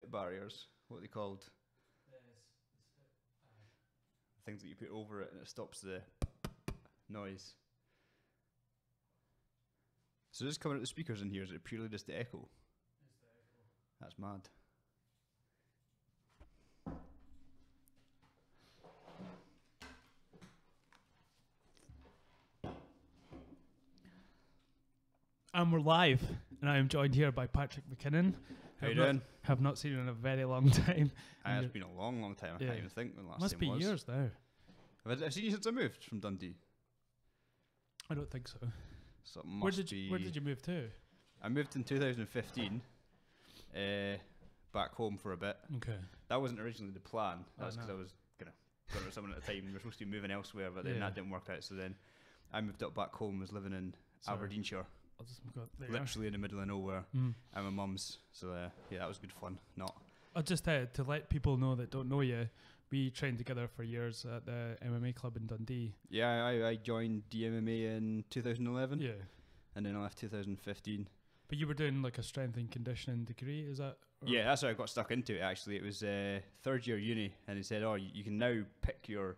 spit barriers. What are they called? Things that you put over it and it stops the noise. So this coming out the speakers in here, is it purely just the echo? It's the echo. That's mad. And we're live, and I am joined here by Patrick McKinnon. How you doing? Have not seen you in a very long time. It's been a long, long time. I can't even think when the last Must time be was. years now. Have I seen you since I moved from Dundee? I don't think so. So it must be. Where did you move to? I moved in 2015, back home for a bit. Okay. That wasn't originally the plan. That was no. because I was going with someone at the time. We were supposed to be moving elsewhere, but then that didn't work out. So then I moved up back home. Was living in Aberdeenshire, I'll just go there. literally in the middle of nowhere. At my mum's. So yeah, that was good fun. I'll just to let people know that don't know you, we trained together for years at the MMA Club in Dundee. Yeah, I joined the MMA in 2011. Yeah. And then I left 2015. But you were doing like a strength and conditioning degree, is that? Yeah, that's how I got stuck into it actually. It was third year uni, and he said, oh, you can now pick your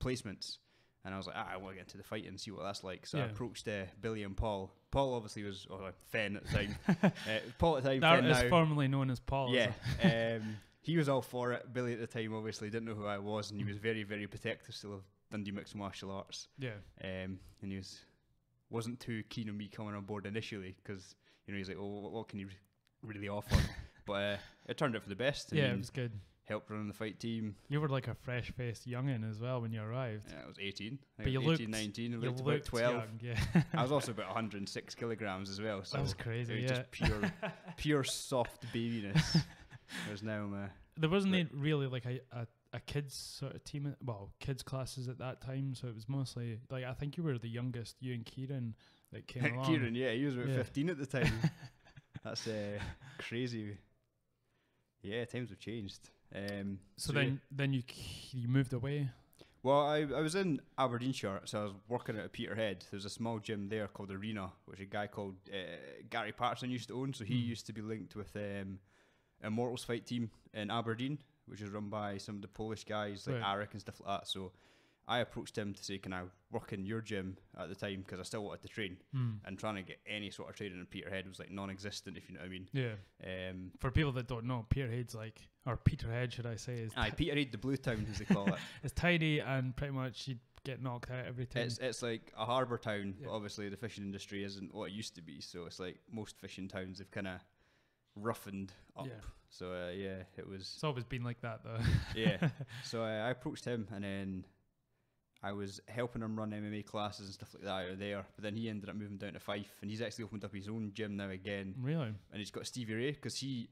placements. And I was like, I want to get into the fight and see what that's like. So I approached Billy and Paul. Paul obviously was Fen at the time. Paul at the time, That Fen is now. formerly known as Paul. Yeah. He was all for it. Billy at the time obviously didn't know who I was, and he was very, very protective still of Dundee Mixed Martial Arts. Yeah. And he wasn't too keen on me coming on board initially because he's like, oh, what can you really offer? But it turned out for the best. Yeah, it was good. Helped run the fight team. You were like a fresh-faced youngin as well when you arrived. Yeah, I was 18. But you 18, looked 19. I you looked about 12. young, yeah. I was also about 106 kilograms as well. So that was crazy. It was just pure soft babiness. Whereas now I'm there wasn't really like a kids sort of team, kids classes at that time, so it was mostly like I think you were the youngest, you and Kieran that came along. Kieran, yeah, he was about 15 at the time. That's crazy. Yeah, times have changed. So then you moved away. Well, I was in Aberdeenshire, so I was working at a Peterhead. There's a small gym there called Arena, which a guy called Gary Patterson used to own. So he used to be linked with Immortals fight team in Aberdeen, which is run by some of the Polish guys like Arik and stuff like that. So I approached him to say, can I work in your gym at the time, because I still wanted to train, and trying to get any sort of training in Peterhead was like non-existent, if you know what I mean. Yeah. For people that don't know, Peterhead's Peterhead, should I say, is Peterhead, the Blue Town, as they call it. It's tiny and pretty much you get knocked out every time. It's like a harbour town, but obviously the fishing industry isn't what it used to be. So it's like most fishing towns have kind of roughened up. Yeah. So it was. It's always been like that though. Yeah. So I approached him, and then I was helping him run MMA classes and stuff like that out of there. But then he ended up moving down to Fife, and he's actually opened up his own gym now again. Really? And he's got Stevie Ray, because he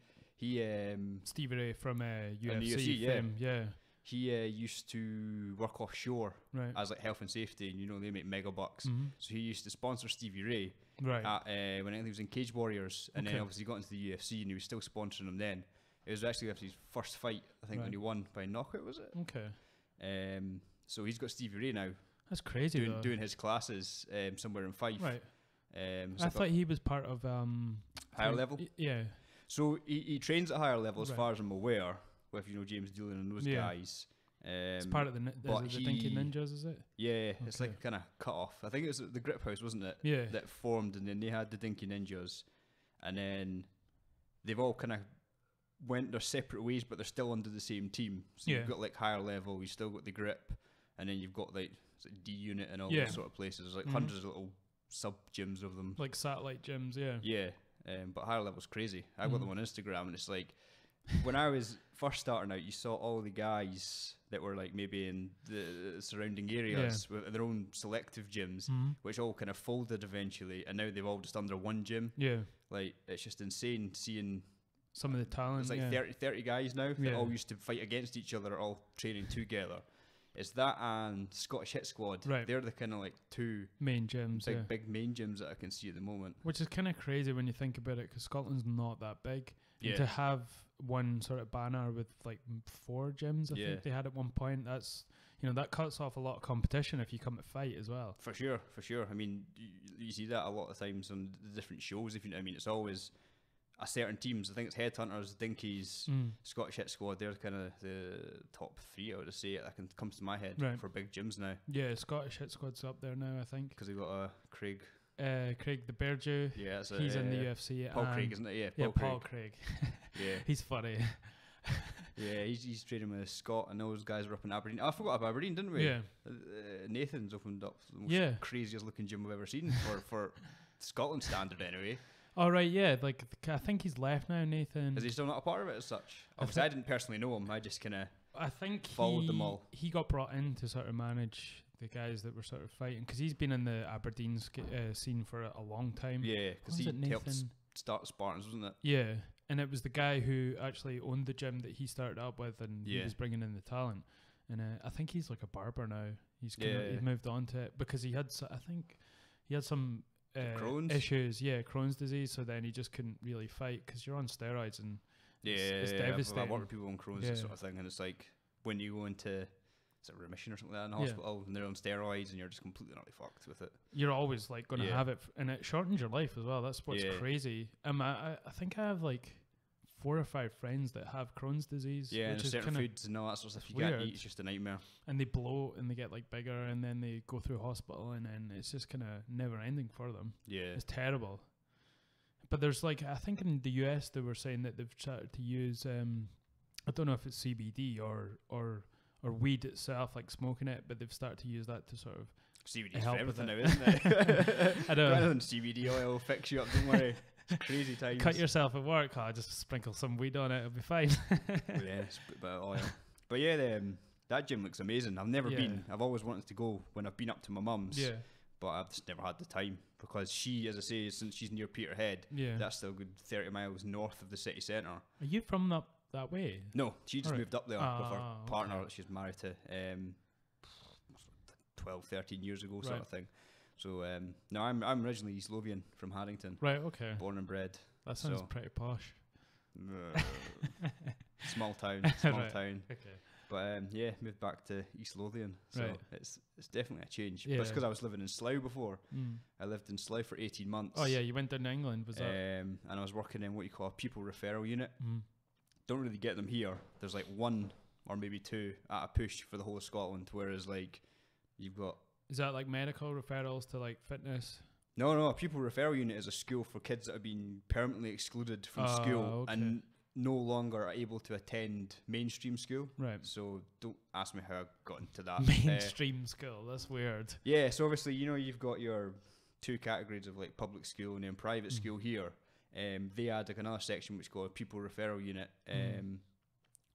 Stevie Ray from UFC fame, yeah. He used to work offshore as like health and safety, and they make mega bucks. So he used to sponsor Stevie Ray when he was in Cage Warriors, and then obviously got into the UFC, and he was still sponsoring him then. It was actually after his first fight, I think, when he won by knockout, was it? Okay. So he's got Stevie Ray now. That's crazy. Doing his classes somewhere in Fife. Right. So I thought he was part of higher level. Yeah. So he trains at higher level, as far as I'm aware, with James Dillon and those guys. It's part of the Dinky Ninjas, is it? Yeah, it's like kind of cut off. I think it was the Grip House, wasn't it? Yeah. That formed, and then they had the Dinky Ninjas, and then they've all kind of went their separate ways, but they're still under the same team. So you've got like higher level, you've still got the Grip, and then you've got like D Unit and all those sort of places. There's like hundreds of little sub gyms of them, like satellite gyms. Yeah. But higher level's crazy. I got them on Instagram, and it's like, when I was first starting out, you saw all the guys that were like maybe in the surrounding areas with their own selective gyms, which all kind of folded eventually, and now they've all just under one gym. Yeah. Like, it's just insane seeing some of the talent. There's like 30 guys now that all used to fight against each other, are all training together. It's that and Scottish Hit Squad. Right. They're the kind of like two main gyms, big main gyms that I can see at the moment. Which is kind of crazy when you think about it, because Scotland's not that big. Yeah. And to have one sort of banner with like 4 gyms, I think they had at one point, that's, that cuts off a lot of competition if you come to fight as well. For sure. I mean, you see that a lot of times on the different shows, if you know what I mean. It's always a certain teams. I think it's Headhunters, Dinkies, Scottish Hit Squad. They're kind of the top 3, I would say. That comes to my head for big gyms now. Yeah, Scottish Hit Squad's up there now, I think. Because they've got Craig the Bear Jew. Yeah, that's he's in the UFC. Paul Craig, isn't it? Yeah, Paul Craig. Yeah, he's funny. Yeah, he's training with Scott, and those guys were up in Aberdeen. I forgot about Aberdeen, didn't we? Yeah. Nathan's opened up the most craziest looking gym I've ever seen for Scotland standard, anyway. Oh right, yeah. Like I think he's left now, Nathan. Is he still not a part of it as such? Obviously, I didn't personally know him. I just kind of followed them all. He got brought in to sort of manage the guys that were sort of fighting, because he's been in the Aberdeen scene for a long time. Yeah, because he helped start Spartans, wasn't it? Yeah, and it was the guy who actually owned the gym that he started up with, and he was bringing in the talent. And I think he's like a barber now. He's he's moved on to it because he had some Crohn's issues. Yeah, Crohn's disease. So then he just couldn't really fight because you're on steroids, and it's devastating. I work with people on Crohn's sort of thing, and it's like when you go into remission or something like that in the hospital, and they're on steroids, and you're just completely not fucked with it. You're always like going to have it, and it shortens your life as well. That's what's crazy. I think I have like 4 or 5 friends that have Crohn's disease. Yeah, which and is certain foods and all that sort of stuff you can't eat. It's just a nightmare. And they bloat and they get like bigger, and then they go through hospital, and then it's just kind of never ending for them. Yeah, it's terrible. But there's like, I think in the US they were saying that they've started to use I don't know if it's CBD or weed itself, like smoking it, but they've started to use that to sort of CBD for everything now, isn't it? I know. Rather than CBD oil will fix you up, don't worry. It's crazy times. Cut yourself at work, just sprinkle some weed on it, it'll be fine. Yeah, just put a bit of oil. But yeah, that gym looks amazing. I've never been. I've always wanted to go when I've been up to my mum's. Yeah. But I've just never had the time, because she, as I say, since she's near Peterhead, that's still a good 30 miles north of the city centre. Are you from that way? No, she just moved up there with her partner that she's married to 12, 13 years ago, sort of thing. So no, I'm originally Slovian from Haddington. Right, okay. Born and bred. That sounds pretty posh. Small town. Okay. But moved back to East Lothian, so it's definitely a change. But it's because I was living in Slough before. I lived in Slough for 18 months. Oh yeah, you went down to England, was that? And I was working in what you call a pupil referral unit. Don't really get them here. There's like 1 or maybe 2 at a push for the whole of Scotland, whereas like you've got... Is that like medical referrals to like fitness? No, a pupil referral unit is a school for kids that have been permanently excluded from school and no longer are able to attend mainstream school. Right. So don't ask me how I got into that. Mainstream school, that's weird. Yeah, so obviously, you've got your 2 categories of like public school and then private school here. They add like another section which is called a pupil referral unit,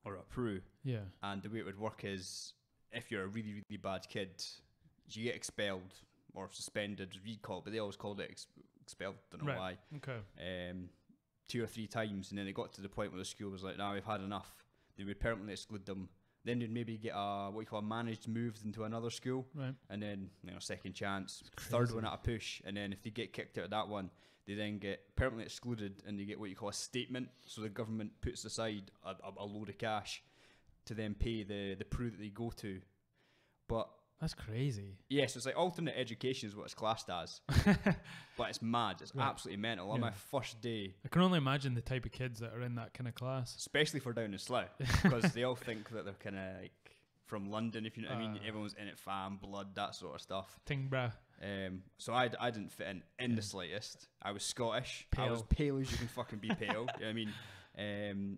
or a PRU. Yeah. And the way it would work is, if you're a really, really bad kid, you get expelled or suspended, as we call it, but they always called it expelled, don't know why. Okay. 2 or 3 times, and then it got to the point where the school was like, "Now we've had enough." They would permanently exclude them. Then they'd maybe get what you call a managed moved into another school, and then second chance, third one at a push, and then if they get kicked out of that one, they then get permanently excluded, and they get what you call a statement. So the government puts aside a load of cash to then pay the PRU that they go to. But that's crazy. Yes, it's like alternate education is what it's classed as. But it's mad. It's absolutely mental. On my first day... I can only imagine the type of kids that are in that kind of class. Especially for down in Slough. Because they all think that they're kind of like from London, if you know what I mean. Everyone's in it, fam, blood, that sort of stuff. Tingbra. So I didn't fit in the slightest. I was Scottish. Pale. I was pale as you can fucking be pale. You know what I mean?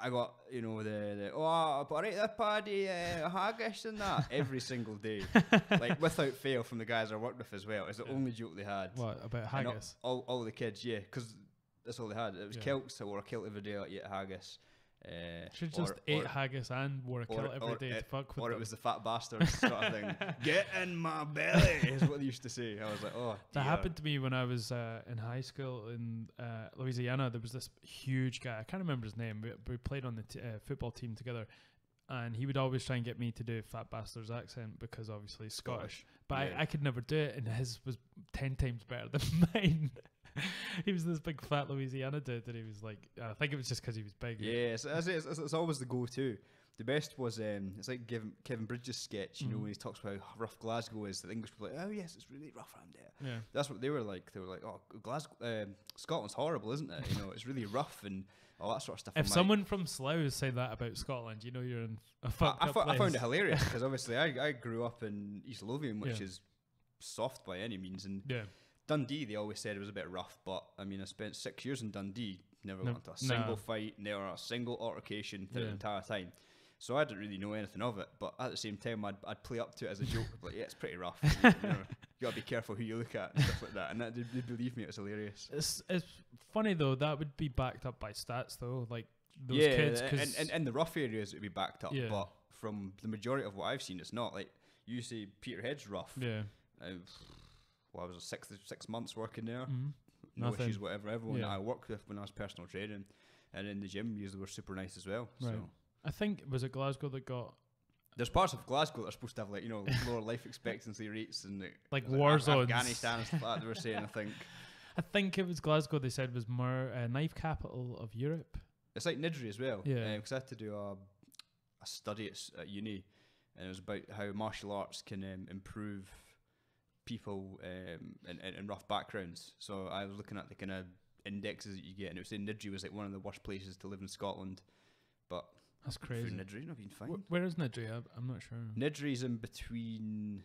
I got, but right there, Paddy, haggis and that every single day, like without fail, from the guys I worked with as well. It's the only joke they had. What about haggis? All the kids, because that's all they had. It was kilts. I wore a kilt every day. I ate haggis. Should just ate haggis and wore a kilt every day to fuck with Or them. It was the fat bastards sort of thing. Get in my belly is what they used to say. I was like, oh. That happened to me when I was in high school in Louisiana. There was this huge guy. I can't remember his name, but we played on the football team together. And he would always try and get me to do fat bastard's accent because obviously Scottish. But I could never do it, and his was 10 times better than mine. He was this big fat Louisiana dude, and he was like, I think it was just because he was big. Yeah, it's always the go-to. The best was it's like Kevin Bridges' sketch, you know, when he talks about how rough Glasgow is. The English people are like, oh yes, it's really rough around there. Yeah, that's what they were like. They were like, oh, Glasgow, Scotland's horrible, isn't it? You know, it's really rough and all that sort of stuff. If someone from Slough say that about Scotland, you know you're in a fucked up place. I found it hilarious because obviously I grew up in East Lothian, which is soft by any means, and Dundee they always said it was a bit rough, but I mean I spent 6 years in Dundee, never got into a single fight, never a single altercation the entire time. So I didn't really know anything of it, but at the same time, I'd play up to it as a joke. Like, yeah, it's pretty rough. You gotta be careful who you look at and stuff like that. And they believe me, it was hilarious. It's funny though. That would be backed up by stats though. Like those kids, and in the rough areas it would be backed up. But from the majority of what I've seen, it's not. Like you say, Peterhead's rough. Yeah. Well, I was 6 months working there. Mm-hmm. No issues, whatever. Everyone that I worked with when I was personal training, and in the gym, usually were super nice as well. Right. So. I think, was it Glasgow that got... There's parts of Glasgow that are supposed to have, like, you know, lower life expectancy rates and like war zones. Afghanistan and stuff like that they were saying, I think it was Glasgow they said was more knife capital of Europe. It's like Niddrie as well. Yeah. Because I had to do a study at uni, and it was about how martial arts can improve people in rough backgrounds. So I was looking at the kind of indexes that you get, and it was saying Niddrie was like one of the worst places to live in Scotland. But... That's crazy. Through Niddrie, I've been fine. Where is Niddrie? I'm not sure. Niddrie's in between.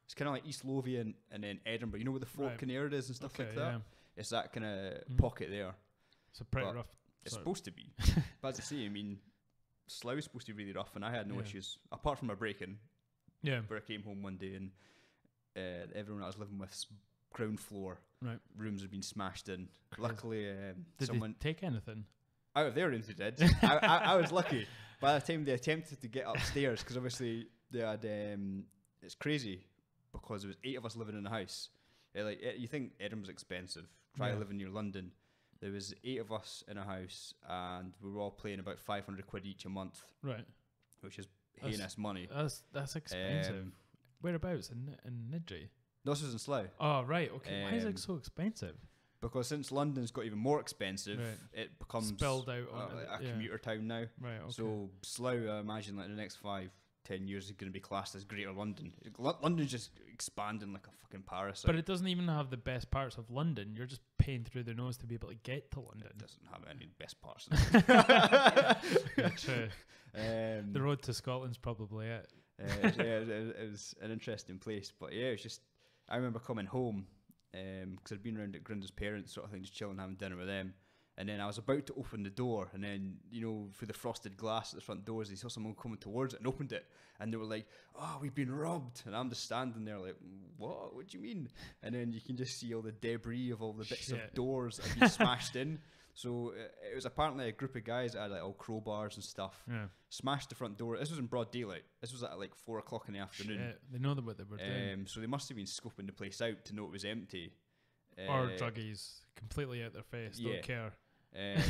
It's kind of like East Lothian and then Edinburgh. You know where the Fort Kinnaird is and stuff like that. Yeah. It's that kind of pocket there. It's a pretty rough. It's supposed to be, but as I say, I mean, Slough's supposed to be really rough, and I had no issues apart from a break-in. Yeah. Where I came home one day and everyone I was living with, ground floor rooms had been smashed in. Crazy. Luckily, did someone they take anything? Out of their rooms they did. I was lucky. By the time they attempted to get upstairs, because obviously they had, it's crazy because there was 8 of us living in the house. You think Edinburgh's expensive? Try living near London. There was 8 of us in a house, and we were all paying about 500 quid each a month. Right. Which is heinous money. That's expensive. Whereabouts in Niddrie? This was in Slough. Oh right, okay. Why is it so expensive? Because since London's got even more expensive, it becomes spilled out a commuter town now. Right, okay. So Slough, I imagine, like in the next 5-10 years, is going to be classed as Greater London. London's just expanding like a fucking parasite. But it doesn't even have the best parts of London. You're just paying through the nose to be able to get to London. It doesn't have any best parts of London. True. The road to Scotland's probably it. It was an interesting place. But yeah, it was just... I remember coming home... because I'd been around at Grinda's parents, sort of thing, just chilling, having dinner with them. And then I was about to open the door, and then, you know, through the frosted glass at the front doors, they saw someone coming towards it and opened it. And they were like, oh, we've been robbed. And I'm just standing there like, what? What do you mean? And then you can just see all the debris of all the bits of doors that have been smashed in. So it was apparently a group of guys that had like all crowbars and stuff. Yeah. Smashed the front door. This was in broad daylight. This was at like 4 o'clock in the afternoon. Shit. They know what they were doing. So they must have been scoping the place out to know it was empty. Or druggies, completely out their face, don't care. Yeah,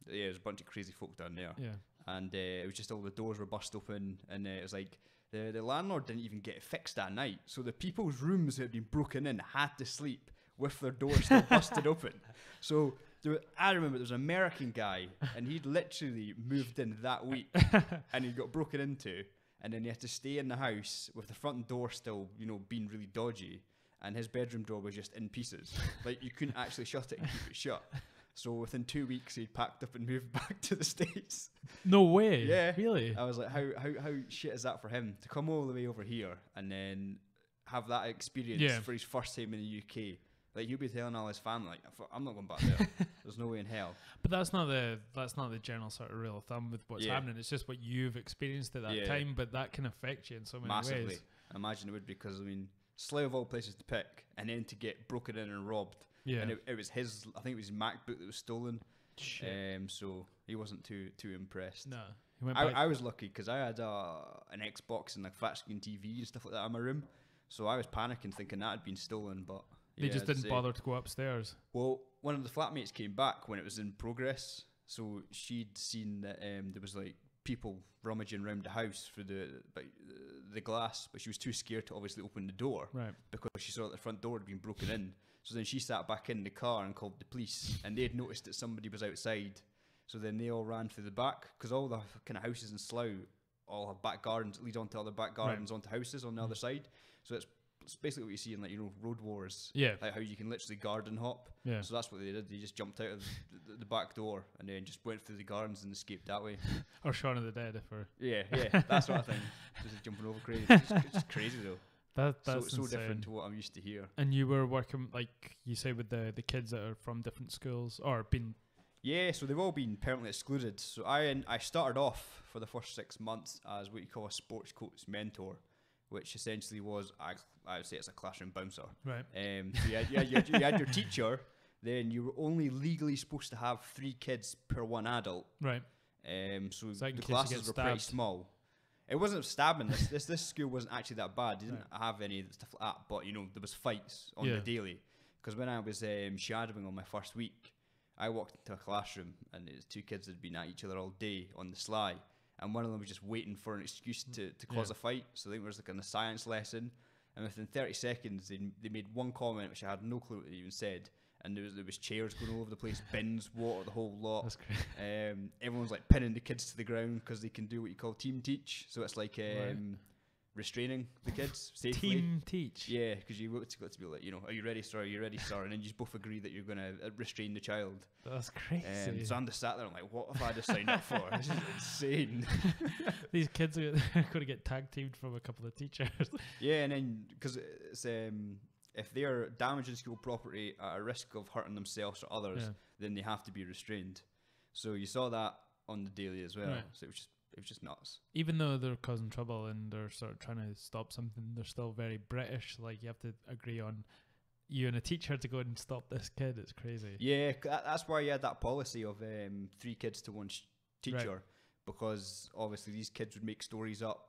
there's a bunch of crazy folk down there. Yeah. And it was just all the doors were bust open, and it was like the landlord didn't even get it fixed that night. So the people's rooms that had been broken in had to sleep with their doors still busted open. So I remember there was an American guy, and he'd literally moved in that week, and he got broken into, and then he had to stay in the house with the front door still, you know, being really dodgy. And his bedroom door was just in pieces. Like, you couldn't actually shut it and keep it shut. So within 2 weeks, he'd packed up and moved back to the States. No way. Yeah. Really? I was like, how shit is that for him? To come all the way over here and then have that experience for his first time in the UK. Like, he'll be telling all his family, like, I'm not going back there. There's no way in hell. But that's not the general sort of rule of thumb with what's happening. It's just what you've experienced at that time, but that can affect you in so many Massively. ways. I imagine it would, because, I mean... Slough of all places to pick, and then to get broken in and robbed. Yeah. And it was his, I think it was his MacBook that was stolen. Shit. So he wasn't too impressed. No. I was lucky because I had an Xbox and like flat screen TV and stuff like that in my room. So I was panicking thinking that had been stolen, but... They just didn't bother to go upstairs. Well, one of the flatmates came back when it was in progress. So she'd seen that there was like people rummaging around the house through the glass, but she was too scared to obviously open the door, right? Because she saw that the front door had been broken in. So then she sat back in the car and called the police, and they had noticed that somebody was outside. So then they all ran through the back, because all the kind of houses in Slough all have back gardens that lead onto other back gardens onto houses on the other side. So it's basically what you see in, like, you know, Road Wars. Yeah. Like how you can literally garden hop. Yeah. So that's what they did. They just jumped out of the back door and then just went through the gardens and escaped that way. Or Shaun of the Dead, if we're... Yeah, that sort of thing. Just jumping over crazy. It's just crazy though. That's so different to what I'm used to here. And you were working, like you say, with the kids that are from different schools or been... Yeah, so they've all been permanently excluded. So I started off for the first 6 months as what you call a sports coach mentor, which essentially was, I would say it's a classroom bouncer. Right. So you had your teacher, then you were only legally supposed to have 3 kids per 1 adult. Right. So the classes were pretty small. It wasn't stabbing. This school wasn't actually that bad. They didn't have any stuff like that, but you know, there was fights on the daily. Because when I was shadowing on my first week, I walked into a classroom and it was 2 kids that had been at each other all day on the sly, and one of them was just waiting for an excuse to cause a fight. So I think it was like in a science lesson, and within 30 seconds they made one comment which I had no clue what they even said, and there was chairs going all over the place, bins, water, the whole lot. That's great. Everyone's like pinning the kids to the ground because they can do what you call team teach. So it's like restraining the kids safely. Team teach. Yeah, because you got to be like, you know, are you ready, sir? Are you ready, sir? And then you just both agree that you're going to restrain the child. That's crazy. So I'm just sat there, I'm like, what have I just signed up for? This is insane. These kids are going to get tag teamed from a couple of teachers. Yeah, and then because it's if they are damaging school property at a risk of hurting themselves or others, then they have to be restrained. So you saw that on the daily as well. Right. So it was just nuts. Even though they're causing trouble and they're sort of trying to stop something, they're still very British. Like, you have to agree on you and a teacher to go and stop this kid. It's crazy. Yeah, that's why you had that policy of 3 kids to 1 teacher, because obviously these kids would make stories up.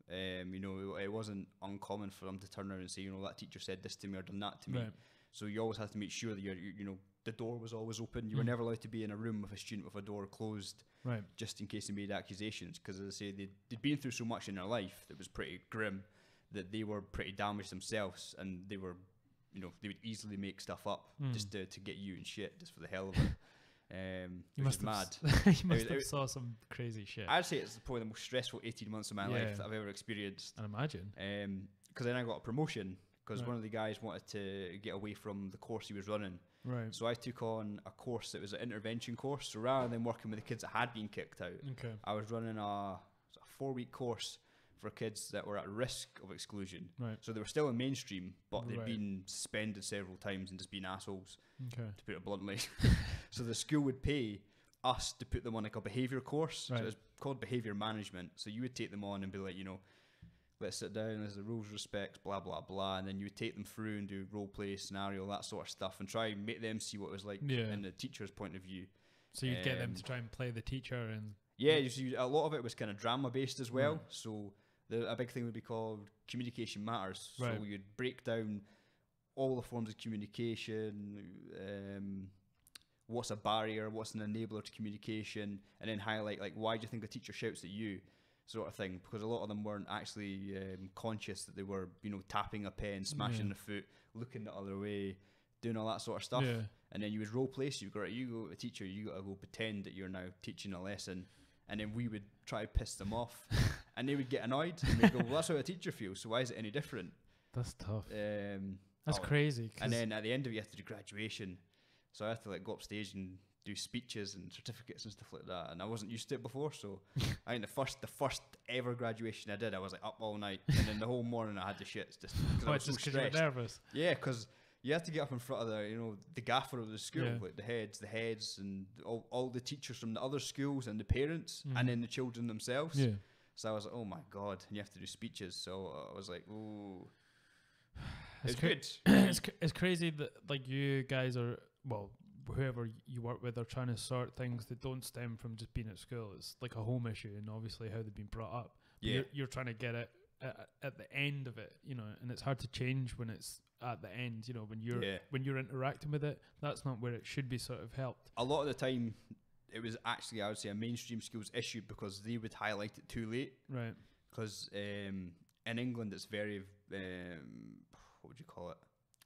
You know, it wasn't uncommon for them to turn around and say, you know, that teacher said this to me or done that to me. Right. So you always have to make sure that you know, the door was always open. You were never allowed to be in a room with a student with a door closed, right? Just in case they made accusations, because as I say, they'd been through so much in their life that was pretty grim, that they were pretty damaged themselves, and they were, you know, they would easily make stuff up just to get you and shit, just for the hell of it. You must have mad. You must have saw some crazy shit. I'd say it's probably the most stressful 18 months of my life that I've ever experienced. I imagine. Because then I got a promotion, because one of the guys wanted to get away from the course he was running. Right. So I took on a course that was an intervention course. So rather than working with the kids that had been kicked out, I was running a 4-week course for kids that were at risk of exclusion. Right. So they were still in mainstream, but they'd been suspended several times and just been assholes, to put it bluntly. So the school would pay us to put them on like a behaviour course. Right. So it's called behaviour management. So you would take them on and be like, you know, let's sit down, there's the rules, respects, blah, blah, blah. And then you would take them through and do role play, scenario, that sort of stuff, and try and make them see what it was like in the teacher's point of view. So you'd get them to try and play the teacher and... Yeah, a lot of it was kind of drama-based as well. So a big thing would be called communication matters. So you'd break down all the forms of communication, what's a barrier, what's an enabler to communication, and then highlight, like, why do you think a teacher shouts at you, sort of thing, because a lot of them weren't actually conscious that they were, you know, tapping a pen, smashing the foot, looking the other way, doing all that sort of stuff. And then you would role play, so you go to a teacher, you got to go pretend that you're now teaching a lesson, and then we would try to piss them off, and they would get annoyed, and we'd go, well, that's how a teacher feels, so why is it any different? That's tough. That's crazy. And then at the end of it, you have to do graduation, so I have to like go up stage and do speeches and certificates and stuff like that, and I wasn't used to it before, so I think the first ever graduation I did, I was like up all night, and then the whole morning I had the shits just because I was so stressed. You were nervous. Yeah, because you have to get up in front of the gaffer of the school, like the heads, and all the teachers from the other schools and the parents, and then the children themselves. Yeah. So I was like, oh my god, and you have to do speeches. So I was like, oh, it's good. It's crazy that like you guys are, well, whoever you work with are trying to sort things that don't stem from just being at school. It's like a home issue, and obviously how they've been brought up. But you're trying to get it at the end of it, you know, and it's hard to change when it's at the end, you know, when you're interacting with it. That's not where it should be sort of helped. A lot of the time it was actually, I would say, a mainstream school's issue, because they would highlight it too late. Right. Because in England it's very what would you call it,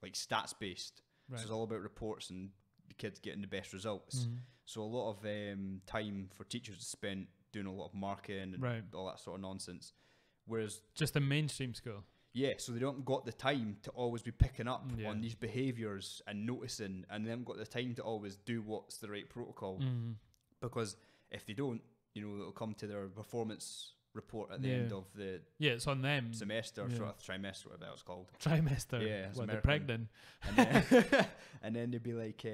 like stats based. So it's all about reports and the kids getting the best results. So a lot of time for teachers is spent doing a lot of marking and all that sort of nonsense. Whereas just a mainstream school. Yeah, so they don't got the time to always be picking up on these behaviours and noticing, and they haven't got the time to always do what's the right protocol. Because if they don't, you know, it'll come to their performance report at the end of the it's on them semester, sort of trimester, whatever that was called. Trimester. Yeah, when they're pregnant. And then, and then they'd be like,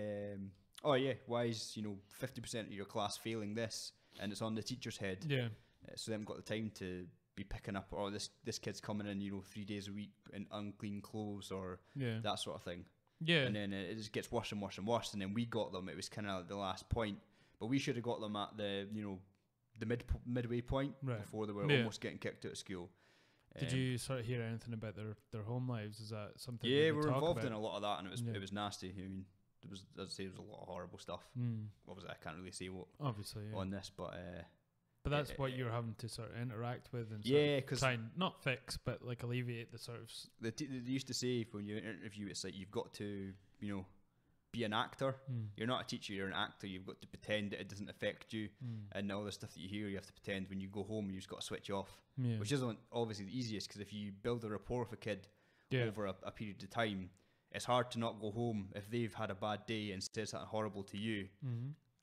oh yeah, why is 50% of your class failing this, and it's on the teacher's head. Yeah. So they haven't got the time to be picking up, or this kid's coming in 3 days a week in unclean clothes or that sort of thing. Yeah. And then it just gets worse and worse and worse. And then we got them. It was kind of like the last point, but we should have got them at the the midway point before they were almost getting kicked out of school. Did you sort of hear anything about their home lives? Is that something? Yeah, we were involved in a lot of that, and it was nasty. I mean, there was, as I say, there was a lot of horrible stuff. Obviously, I can't really say what on this, but that's what you're having to sort of interact with and cause try and not fix, but like alleviate the sort of. They used to say when you interview, it's like you've got to be an actor. You're not a teacher, you're an actor. You've got to pretend that it doesn't affect you, and all the stuff that you hear, you have to pretend when you go home. You just got to switch off, which isn't obviously the easiest, because if you build a rapport with a kid over a period of time, it's hard to not go home if they've had a bad day and said something horrible to you,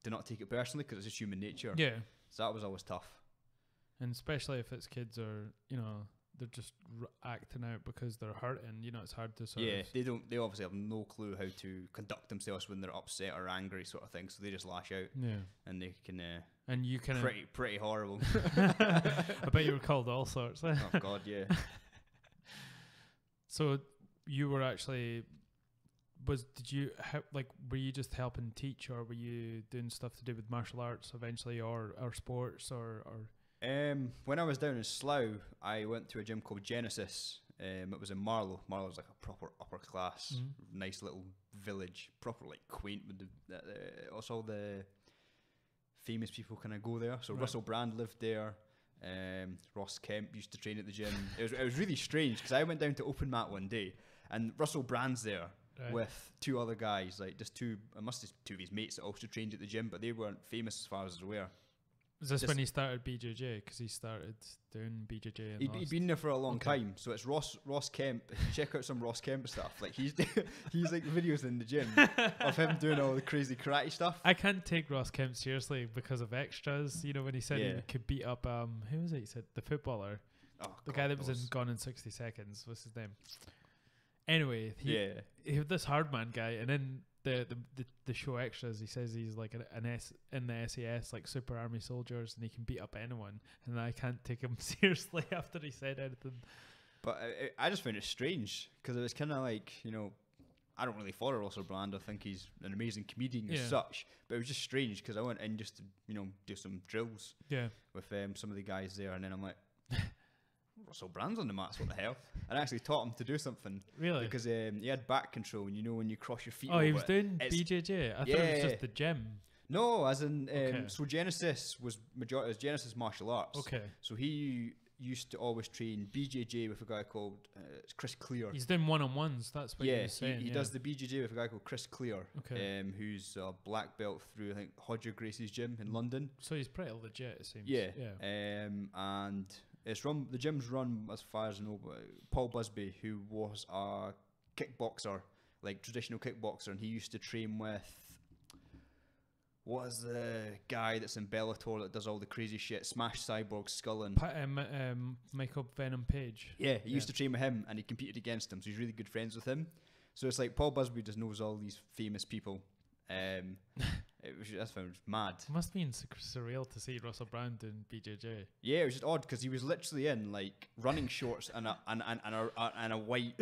to not take it personally, because it's just human nature. Yeah. So that was always tough. And especially if it's kids are, they're just acting out because they're hurting, it's hard to sort of... they obviously have no clue how to conduct themselves when they're upset or angry, sort of thing, so they just lash out. Yeah. And they can... and you can... Pretty horrible. I bet you were called all sorts. Oh, God, yeah. So you were actually... were you just helping teach, or were you doing stuff to do with martial arts eventually, or sports, or... When I was down in Slough, I went to a gym called Genesis. It was in Marlow. Marlow's like a proper upper class, nice little village, proper like quaint with also all the famous people kind of go there. So Russell Brand lived there. Ross Kemp used to train at the gym. It was really strange, because I went down to open mat one day, and Russell Brand's there. With two other guys, like just two of his mates that also trained at the gym, but they weren't famous as far as I was aware. Was this when he started BJJ? Because he started doing BJJ. He'd been there for a long time, so it's Ross Kemp. Check out some Ross Kemp stuff. Like he's like videos in the gym of him doing all the crazy karate stuff. I can't take Ross Kemp seriously because of extras. When he said he could beat up who was it? He said the footballer, the guy that was in Gone in 60 Seconds. What's his name? Anyway, he was this hard man guy, and then the show extras, he says he's like in the SAS, like super army soldiers, and he can beat up anyone, and I can't take him seriously after he said anything. But I just found it strange, because it was kind of like, I don't really follow Russell Brand. I think he's an amazing comedian as such, but it was just strange, because I went in just to do some drills with some of the guys there, and then I'm like, Russell Brand's on the mats, what the hell? And I actually taught him to do something. Really? Because he had back control, and when you cross your feet. Oh, he was doing BJJ? I thought it was just the gym. No, as in, so Genesis was Genesis martial arts. Okay. So he used to always train BJJ with a guy called Chris Clear. He's doing one-on-ones, that's what he was saying. He does the BJJ with a guy called Chris Clear, who's a black belt through, I think, Hodger Gracie's gym in London. So he's pretty legit, it seems. Yeah. And... the gym's run, as far as I know, by Paul Busby, who was a kickboxer, like traditional kickboxer, and he used to train with, what is the guy that's in Bellator that does all the crazy shit, Smash Cyborg Skull and Michael Venom Page. Yeah, he used to train with him, and he competed against him, so he's really good friends with him. So it's like Paul Busby just knows all these famous people. That's mad. It must have been surreal to see Russell Brand doing BJJ. Yeah, it was just odd, because he was literally in like running shorts and a white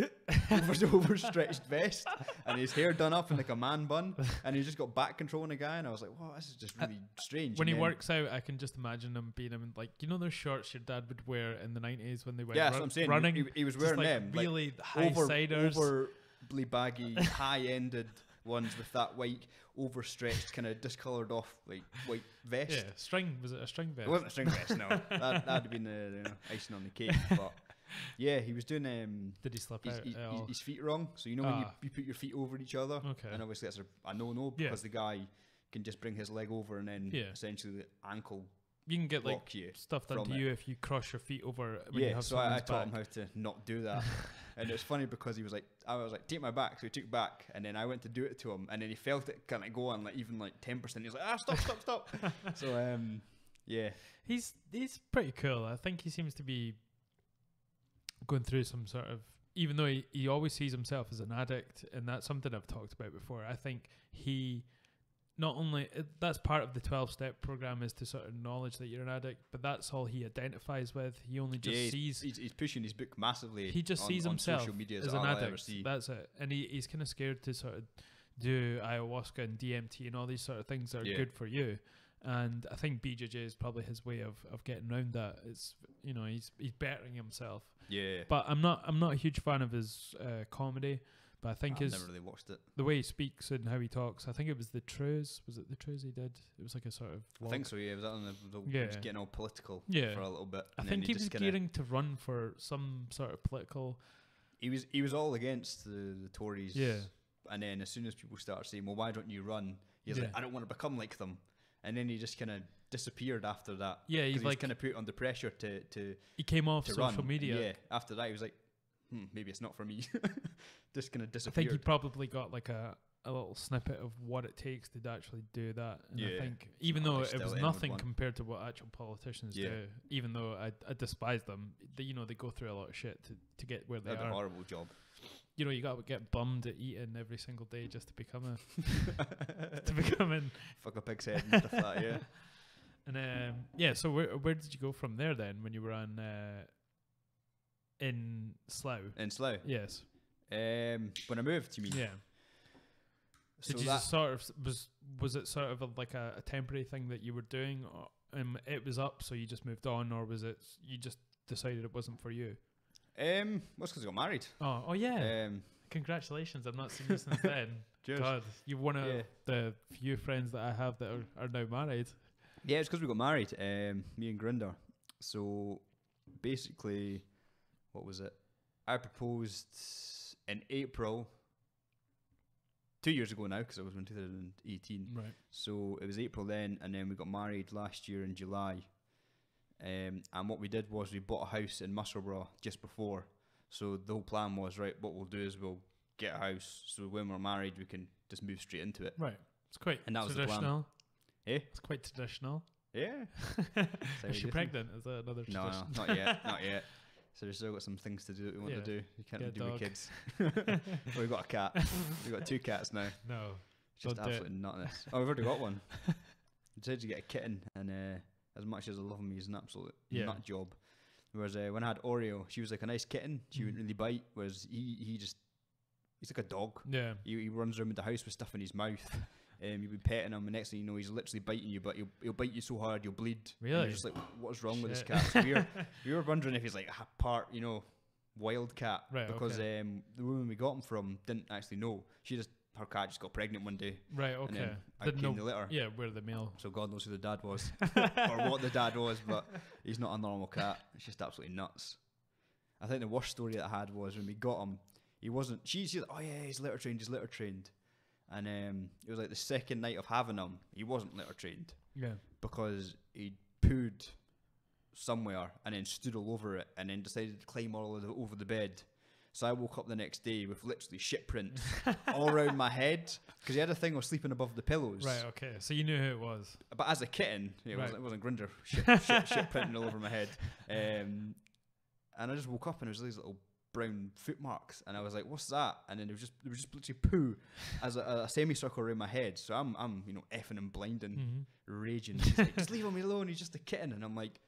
overstretched vest, and his hair done up in like a man bun, and he just got back control on a guy, and I was like, wow, this is just really strange. When he works out, I can just imagine him being in like, those shorts your dad would wear in the 90s when they went that's what I'm saying. Running. He was wearing them, really like high-siders, overly baggy, high-ended ones with that white overstretched kind of discoloured off like white vest. Was it a string vest? It wasn't a string vest, no. That'd have been the icing on the cake. But Yeah, he was doing. Did he slip out? His feet wrong. So you know when you put your feet over each other. Okay. And obviously that's a no because the guy can just bring his leg over and then essentially the ankle. You can get like stuff done to you if you cross your feet over. When you have so I taught him how to not do that. And it was funny because he was like, I was like, take my back. So he took back, and then I went to do it to him, and then he felt it kind of go on like even like 10%. He was like, stop. So yeah, he's pretty cool. I think he seems to be going through some sort of, even though he always sees himself as an addict, and that's something I've talked about before. I think he not only that's part of the 12-step program is to sort of acknowledge that you're an addict, but that's all he identifies with. He only just sees. He's pushing his book massively. He just sees himself social media as an addict. That's it, and he's kind of scared to sort of do ayahuasca and DMT and all these sort of things that are good for you. And I think BJJ is probably his way of getting around that. It's he's bettering himself. Yeah. But I'm not a huge fan of his comedy. But I think I've never really watched it. The way he speaks and how he talks. I think it was the Trues. Was it the Trues he did? It was like a sort of vlog. I think so. Yeah, it was on he was getting all political for a little bit. I think he was gearing to run for some sort of political. He was all against the Tories. Yeah. And then as soon as people started saying, "Well, why don't you run?" He's like, "I don't want to become like them." And then he just kind of disappeared after that. Yeah, he's like kind of put under pressure to. He came off social media. And after that he was like, maybe it's not for me. Just kind of disappeared. I think he probably got like a little snippet of what it takes to actually do that. And I think even though it was nothing compared to what actual politicians do, even though I despise them, they go through a lot of shit to get where they are. They have a horrible job. You got to get bummed at eating every single day just to become in. Fuck a pig's head and stuff like that, yeah. And so where did you go from there then when you were on in Slough? In Slough? Yes. When I moved, you mean? Yeah. So did you sort of was it sort of like a temporary thing that you were doing, or, it was up so you just moved on, or was it you just decided it wasn't for you? Well, it's because I got married. Oh yeah. Congratulations! I've not seen you since then. Cheers. God, you're one of the few friends that I have that are now married. Yeah, it's because we got married. Me and Grinder. So basically, what was it? I proposed in April. 2 years ago now, because it was in 2018. Right. So it was April then, and then we got married last year in July. And what we did was we bought a house in Musselburgh just before. So the whole plan was, right, what we'll do is we'll get a house, so when we're married we can just move straight into it. Right. It's quite and that traditional. Was the plan. It's quite traditional. Yeah. Is she pregnant? Is that another tradition? No, not yet. Not yet. So we've still got some things to do that we want to do. You can't do with kids. Well, we've got a cat. We've got 2 cats now. No. Just absolutely nutness. Oh, we've already got one. We decided to get a kitten, and as much as I love him, he's an absolute nut job. Whereas when I had Oreo, she was like a nice kitten. She wouldn't really bite. Whereas he's like a dog. Yeah. He runs around the house with stuff in his mouth. You'll be petting him, and next thing you know, he's literally biting you, but he'll bite you so hard you'll bleed. Really? And you're just like, what's wrong with this cat? So we were wondering if he's like a part, wild cat. Right. Because the woman we got him from didn't actually know. Her cat just got pregnant one day. Right. Okay. And then I came the litter. Yeah, we're the male. So God knows who the dad was, or what the dad was, but he's not a normal cat. It's just absolutely nuts. I think the worst story that I had was when we got him. He wasn't. She's like, oh yeah, he's litter trained. And it was like the second night of having him, he wasn't litter trained. Yeah. Because he pooed somewhere and then stood all over it and then decided to climb over the bed. So I woke up the next day with literally shit prints all around my head because he had a thing of sleeping above the pillows. Right, okay. So you knew who it was. But as a kitten, it wasn't Grinder shit printing all over my head. And I just woke up and there was these little brown foot marks, and I was like, "What's that?" And then there was just literally poo as a semicircle around my head. So I'm effing and blinding, raging. He's like, "Just leave him alone. He's just a kitten." And I'm like,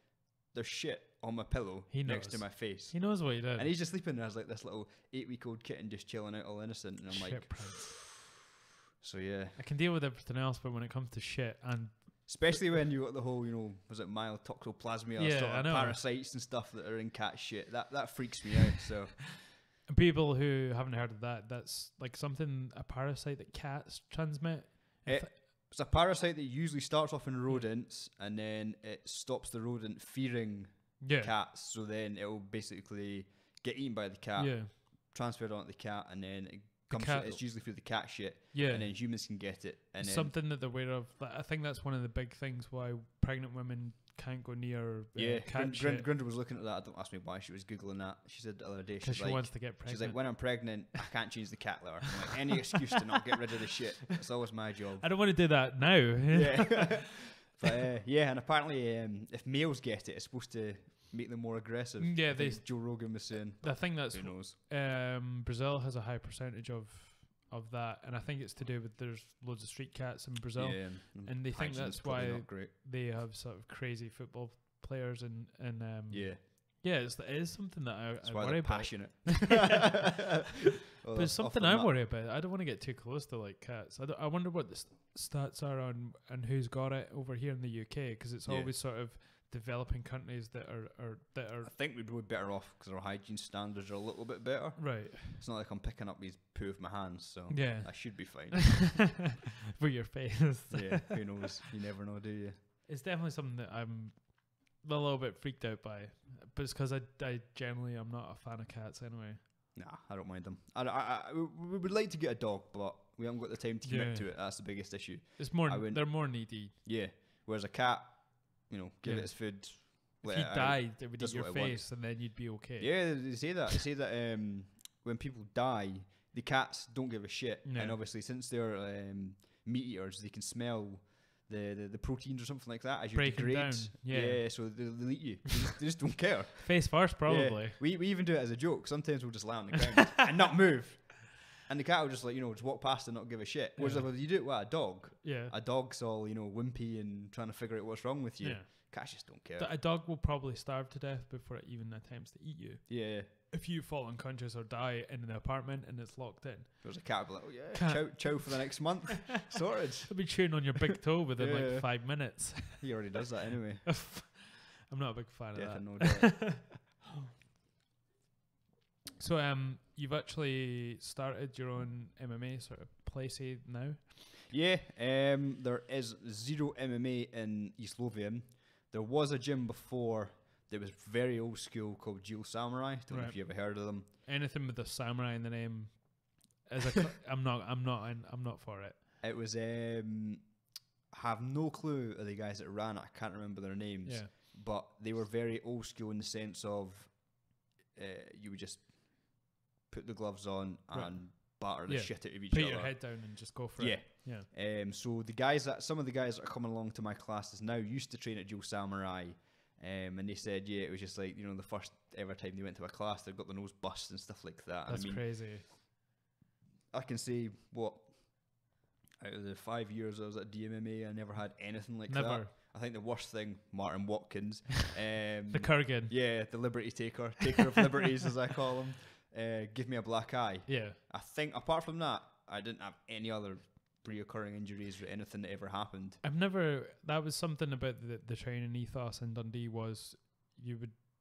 "There's shit on my pillow next to my face." He knows what he did. And he's just sleeping there as like this little 8-week-old kitten just chilling out all innocent. And I'm shit like, so yeah. I can deal with everything else, but when it comes to shit and especially when you got the whole, was it mild toxoplasmia, sort of parasites and stuff that are in cat shit. That freaks me out. So people who haven't heard of that, that's like a parasite that cats transmit. It's a parasite that usually starts off in rodents and then it stops the rodent fearing cats. So then it will basically get eaten by the cat, transferred onto the cat, and then it comes. It's usually through the cat shit. Yeah. And then humans can get it. And something that they're aware of. I think that's one of the big things why pregnant women can't go near cat shit. Grinder was looking at that. Don't ask me why. She was googling that. She said the other day. Because she wants to get pregnant. She's like, when I'm pregnant, I can't change the cat litter. I'm like, any excuse to not get rid of the shit. That's always my job. I don't want to do that now. Yeah. But and apparently, if males get it, it's supposed to make them more aggressive. Yeah, Joe Rogan was saying. I think that's who knows. Brazil has a high percentage of that, and I think it's to do with there's loads of street cats in Brazil, and they think that's why they have sort of crazy football players and it is something that I worry about. Passionate. But it's something I worry about. I don't want to get too close to like cats. I wonder what the stats are on who's got it over here in the UK, because it's always sort of developing countries that are. I think we'd be better off because our hygiene standards are a little bit better. Right. It's not like I'm picking up these poo with my hands, so I should be fine. For your face. Yeah, who knows? You never know, do you? It's definitely something that I'm a little bit freaked out by, but it's because I generally I'm not a fan of cats anyway. Nah, I don't mind them. We would like to get a dog, but we haven't got the time to commit to it. That's the biggest issue. It's more they're more needy. Yeah, whereas a cat, give it its food. If he died, it would eat your face, and then you'd be okay. Yeah, they say that. They say that when people die, the cats don't give a shit, and obviously since they're meat eaters, they can smell the proteins or something like that as you degrade. Down. Yeah, so they'll eat you. They just don't care. Face first, probably. Yeah. We even do it as a joke. Sometimes we'll just lie on the ground and not move. And the cat will just just walk past and not give a shit. Whereas if you do it with a dog, a dog's all, wimpy and trying to figure out what's wrong with you. Yeah. Cats just don't care. A dog will probably starve to death before it even attempts to eat you. Yeah. If you fall unconscious or die in an apartment and it's locked in. There's a cat will be like, chow for the next month. Sorted. It'll be chewing on your big toe within like 5 minutes. He already does that anyway. I'm not a big fan of that. No doubt. So you've actually started your own MMA sort of place now? Yeah, there is zero MMA in East Lothian. There was a gym before that was very old school called Jewel Samurai. Don't know if you ever heard of them. Anything with the samurai in the name, I'm not for it. It was I have no clue of the guys that ran it. I can't remember their names. Yeah. But they were very old school in the sense of you would just put the gloves on and batter the shit out of each other. Put your head down and just go for it. Yeah. So some of the guys that are coming along to my classes now used to train at Jewel Samurai. And they said, it was just like, the first ever time they went to a class, they got their nose bust and stuff like that. That's crazy. I can say, out of the 5 years I was at DMMA, I never had anything like that. I think the worst thing, Martin Watkins. The Kurgan. Yeah, the liberty taker of liberties as I call him. Give me a black eye. Yeah. I think apart from that, I didn't have any other reoccurring injuries or anything that ever happened. That was something about the training ethos in Dundee was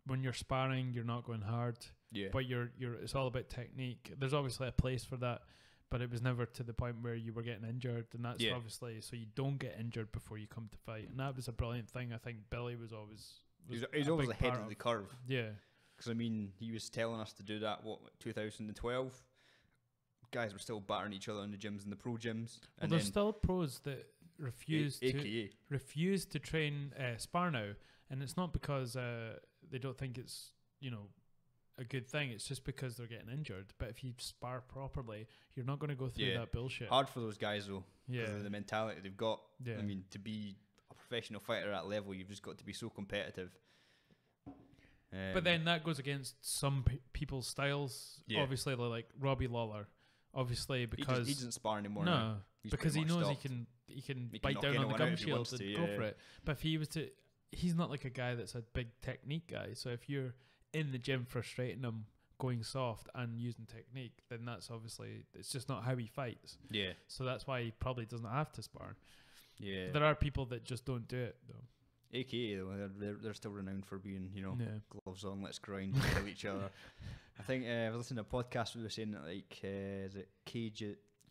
when you're sparring, you're not going hard. Yeah. But it's all about technique. There's obviously a place for that, but it was never to the point where you were getting injured, and that's obviously so you don't get injured before you come to fight. And that was a brilliant thing. I think Billy was always he's always ahead of the curve. Yeah. Because he was telling us to do that 2012. Guys were still battering each other in the gyms and the pro gyms. Well, there's still pros that refuse to train spar now, and it's not because they don't think it's a good thing. It's just because they're getting injured. But if you spar properly, you're not going to go through that bullshit. Hard for those guys though. Yeah, because of the mentality they've got. Yeah. To be a professional fighter at that level, you've just got to be so competitive. But then that goes against some people's styles. Yeah. Obviously, like Robbie Lawler. Obviously, because he doesn't spar anymore. No, because he knows he can bite down on the gum shield and go for it. But if he was to, he's not like a guy that's a big technique guy. So if you're in the gym frustrating him, going soft and using technique, then that's obviously it's just not how he fights. Yeah. So that's why he probably doesn't have to spar. Yeah. But there are people that just don't do it though. AKA though, they're still renowned for being gloves on, let's grind, kill each other. I think I was listening to a podcast where they were saying that is it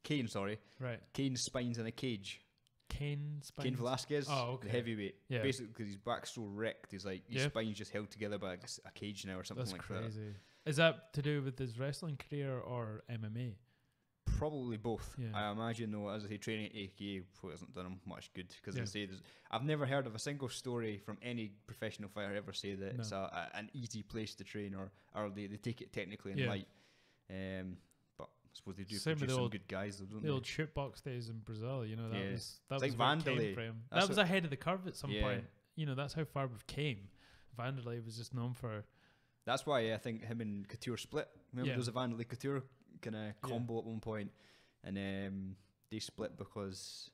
Kane? Sorry, right? Kane's spine's in a cage, Cain Velasquez, oh, okay. the heavyweight. Yeah. Basically, because his back's so wrecked, his spine's just held together by a cage now or something That's like crazy. that. Is that to do with his wrestling career or MMA? Probably both. Yeah. I imagine, though, as I say, training at AKA hasn't done him much good, because Yeah. I say I've never heard of a single story from any professional fighter ever say that it's an easy place to train, or they take it technically in light. But I suppose they do produce some good guys, though, don't they? The old shootbox days in Brazil, you know, that was like where it came Vanderlei. from. That was ahead of the curve at some point. You know, that's how far we've came. Vanderlei was just known for... That's why I think him and Couture split. Remember there was a Vanderlei Couture kind of combo at one point, and they split because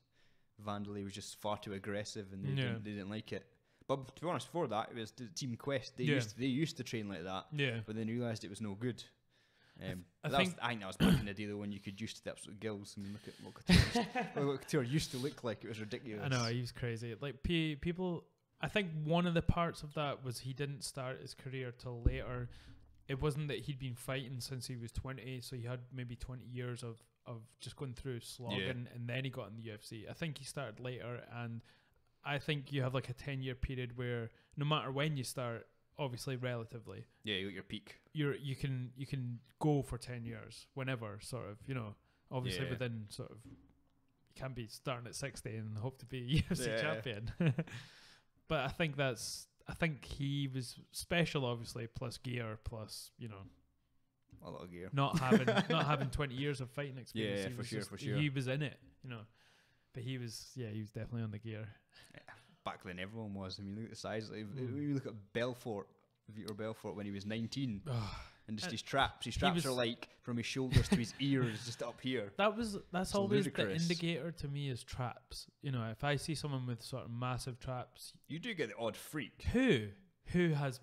Vanderlei was just far too aggressive and they didn't like it. But to be honest, before that, it was the Team Quest. They used to train like that, but then realised it was no good. I think that was back in the day, though, when you could use to the absolute gills. I mean, look at what Couture used to look like. It was ridiculous. I know, he was crazy. Like, people... I think one of the parts of that was he didn't start his career till later. It wasn't that he'd been fighting since he was 20, so he had maybe 20 years of just going through slogging, and then he got in the UFC. I think he started later, and I think you have like a 10-year period where no matter when you start, obviously relatively, you got your peak. You can go for 10 years whenever, sort of, you know, obviously within sort of, you can't be starting at 60 and hope to be UFC champion. But I think he was special, obviously, plus gear, plus, you know, a lot of gear. Not having 20 years of fighting experience. Yeah, for sure. He was in it, you know. But he was definitely on the gear. Yeah, back then everyone was. I mean, look at the size. You look at Belfort, Vitor Belfort, when he was 19. And just his traps. His traps are like from his shoulders to his ears, just up here. That's always ludicrous. The indicator to me is traps. You know, if I see someone with sort of massive traps, you do get the odd freak. Who has?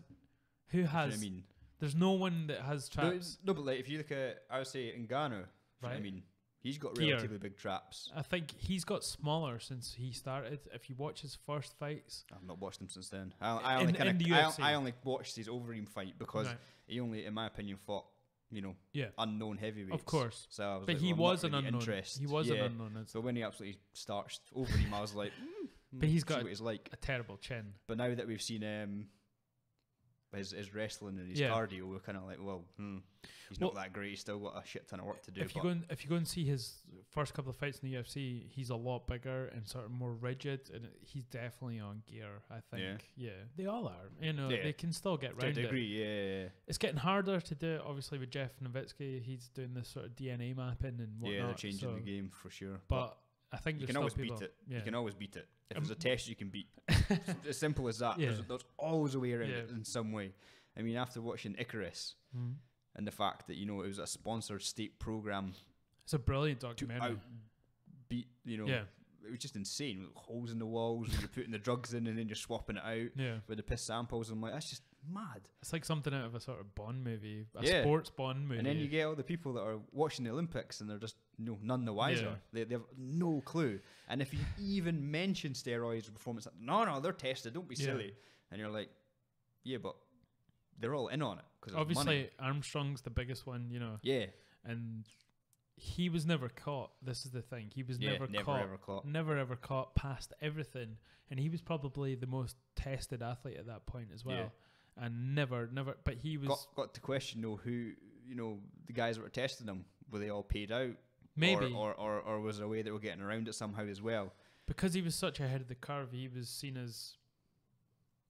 I mean, there's no one that has traps. No, but like if you look at, I would say Ngannou. Right. I mean, he's got relatively big traps. I think he's got smaller since he started. If you watch his first fights, I've not watched him since then. I only watched his Overeem fight because he only, in my opinion, fought unknown heavyweights. Of course. So I was but like, he well, was an unknown. He was an unknown. So when he absolutely starched Overeem, I was like, but he's got like. a terrible chin. But now that we've seen his wrestling and his cardio, we're kind of like, he's not that great. He's still got a shit ton of work to do. If you go and see his first couple of fights in the UFC, he's a lot bigger and sort of more rigid, and he's definitely on gear. I think, they all are. You know, they can still get round to a degree, it. It's getting harder to do. Obviously, with Jeff Nowitzki, he's doing this sort of DNA mapping and whatnot. Yeah, they're changing the game for sure. But I think you can always beat it. Yeah. You can always beat it. If there's a test you can beat, as simple as that. There's always a way around it in some way. I mean, after watching Icarus and the fact that it was a sponsored state program, it's a brilliant documentary. Beat it was just insane. With holes in the walls, and you're putting the drugs in and then you're swapping it out with the piss samples. I'm like, that's just mad. It's like something out of a sort of Bond movie, a sports Bond movie. And then you get all the people that are watching the Olympics and they're just none the wiser. They have no clue. And if you even mention steroids or performance, no, they're tested. Don't be silly. And you're like, yeah, but they're all in on it because obviously Armstrong's the biggest one, and he was never caught. This is the thing, he was never ever caught, passed everything, and he was probably the most tested athlete at that point as well, and never but he was got to question though who the guys that were testing him, were they all paid out maybe, or was there a way they were getting around it somehow as well? Because he was such ahead of the curve, he was seen as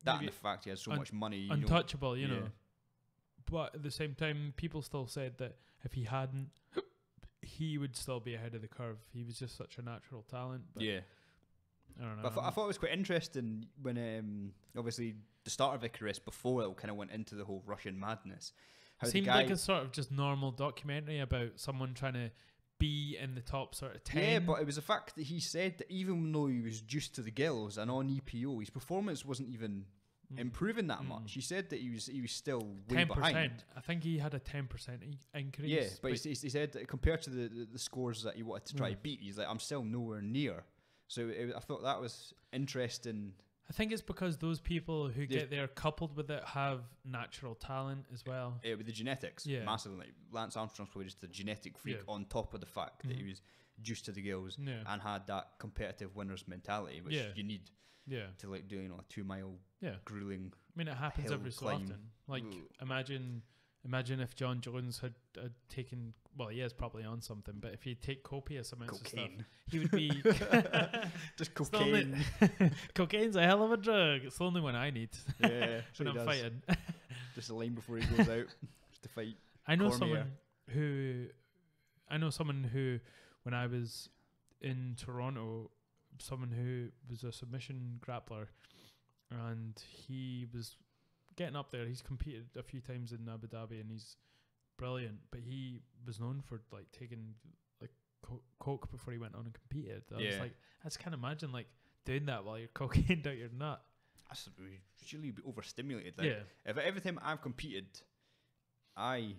that, and the fact he has so much money, untouchable, you know. But at the same time, people still said that if he hadn't, he would still be ahead of the curve. He was just such a natural talent. But I don't know. But I thought it was quite interesting when, obviously, the start of Icarus, before it kind of went into the whole Russian madness. It seemed like a sort of just normal documentary about someone trying to be in the top sort of 10. Yeah, but it was the fact that he said that even though he was juiced to the gills and on EPO, his performance wasn't even improving that much. He said that he was still way 10%. behind. I think he had a 10% increase. Yeah, but he said that compared to the scores that he wanted to try to beat, he's like, I'm still nowhere near. So I thought that was interesting. I think it's because those people who get there coupled with it have natural talent as well. With the genetics, massively. Like Lance Armstrong's probably just a genetic freak on top of the fact that he was juice to the gills and had that competitive winner's mentality, which you need to like do, 2 mile grueling. I mean, it happens every so often. Like, imagine if John Jones had taken, well, he is probably on something, but if he'd take copious amounts of stuff, he would be just cocaine. Cocaine's a hell of a drug. It's the only one I need when I'm fighting. Just a line before he goes out to fight. I know someone who, when I was in Toronto, someone who was a submission grappler, and he was getting up there. He's competed a few times in Abu Dhabi, and he's brilliant. But he was known for like taking like coke before he went on and competed. I was like, I just can't imagine like doing that while you're cocained out your nut. That's usually overstimulated. Like, if every time I've competed, I'm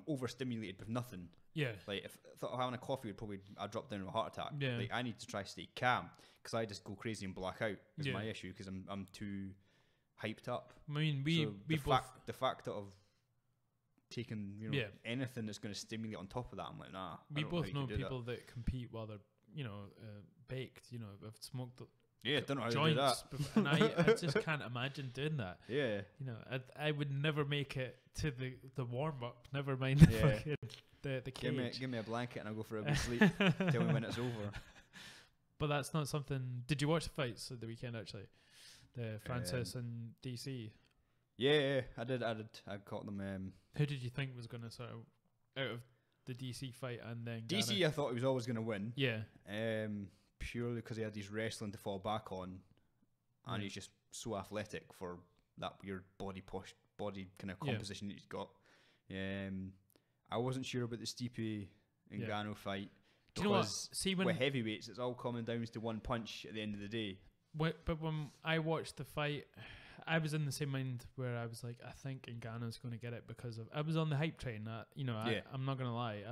overstimulated with nothing. Yeah. Like, if I thought having a coffee I'd drop down to a heart attack. Yeah. Like, I need to try to stay calm, because I just go crazy and black out is my issue, because I'm too hyped up. I mean, the fact of taking anything that's going to stimulate on top of that, I'm like, nah. We both know people that compete while they're baked. Have smoked. Don't know how to do that. And I just can't imagine doing that. Yeah. I would never make it to the warm up. Never mind the cage. Give me a blanket and I'll go for a good sleep. Tell me when it's over. But that's not something. Did you watch the fights at the weekend actually? The Francis and DC. Yeah, I did. I caught them. Who did you think was going to sort of out of the DC fight and then DC? Ghana? I thought he was always going to win. Yeah. Purely because he had his wrestling to fall back on, and he's just so athletic for that weird body kind of composition that he's got. I wasn't sure about the Stipe and Ngannou fight. Do you know what? See, with heavyweights, it's all coming down to one punch at the end of the day. But when I watched the fight, I was in the same mind where I was like, I think Ngannou's going to get it, because I was on the hype train. I'm not going to lie.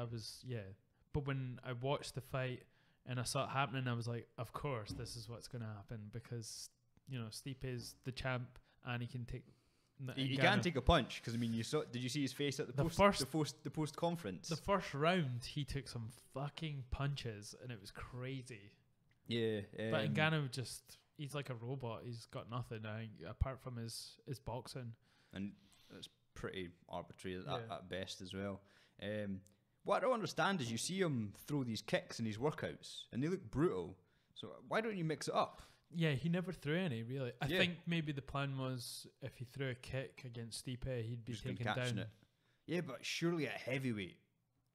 But when I watched the fight and I saw it happening, I was like, of course, this is what's going to happen, because, Stipe is the champ and he can take... He can take a punch, because, I mean, did you see his face at the post conference? The first round, he took some fucking punches and it was crazy. Yeah. But Ngannou he's like a robot. He's got nothing, I think, apart from his boxing. And it's pretty arbitrary at best as well. What I don't understand is you see him throw these kicks in his workouts and they look brutal. So why don't you mix it up? Yeah, he never threw any, really. I think maybe the plan was if he threw a kick against Stipe, he'd be taken down. It. Yeah, but surely at heavyweight,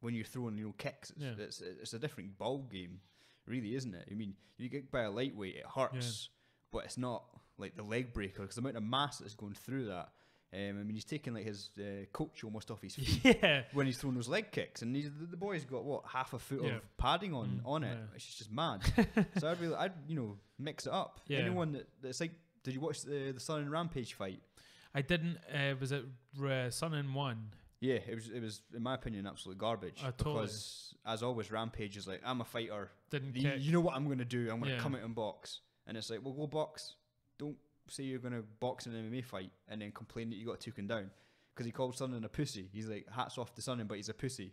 when you're throwing kicks, it's a different ball game, really, isn't it? I mean, you get by a lightweight, it hurts, but it's not like the leg breaker, because the amount of mass that's going through that. I mean, he's taking like his coach almost off his feet when he's throwing those leg kicks, and the boy's got half a foot of padding on it. It's just mad. So I'd mix it up. Anyone that's like, did you watch the Sun and Rampage fight? I didn't. Was it Sun and won? Yeah, it was in my opinion absolute garbage. Because as always, Rampage is like, I'm a fighter. You know what I'm going to do? I'm going to come out and box, and it's like, well, go box. Don't say you're going to box an MMA fight and then complain that you got taken down, because he called Sonnen a pussy. He's like, hats off to Sonnen, but he's a pussy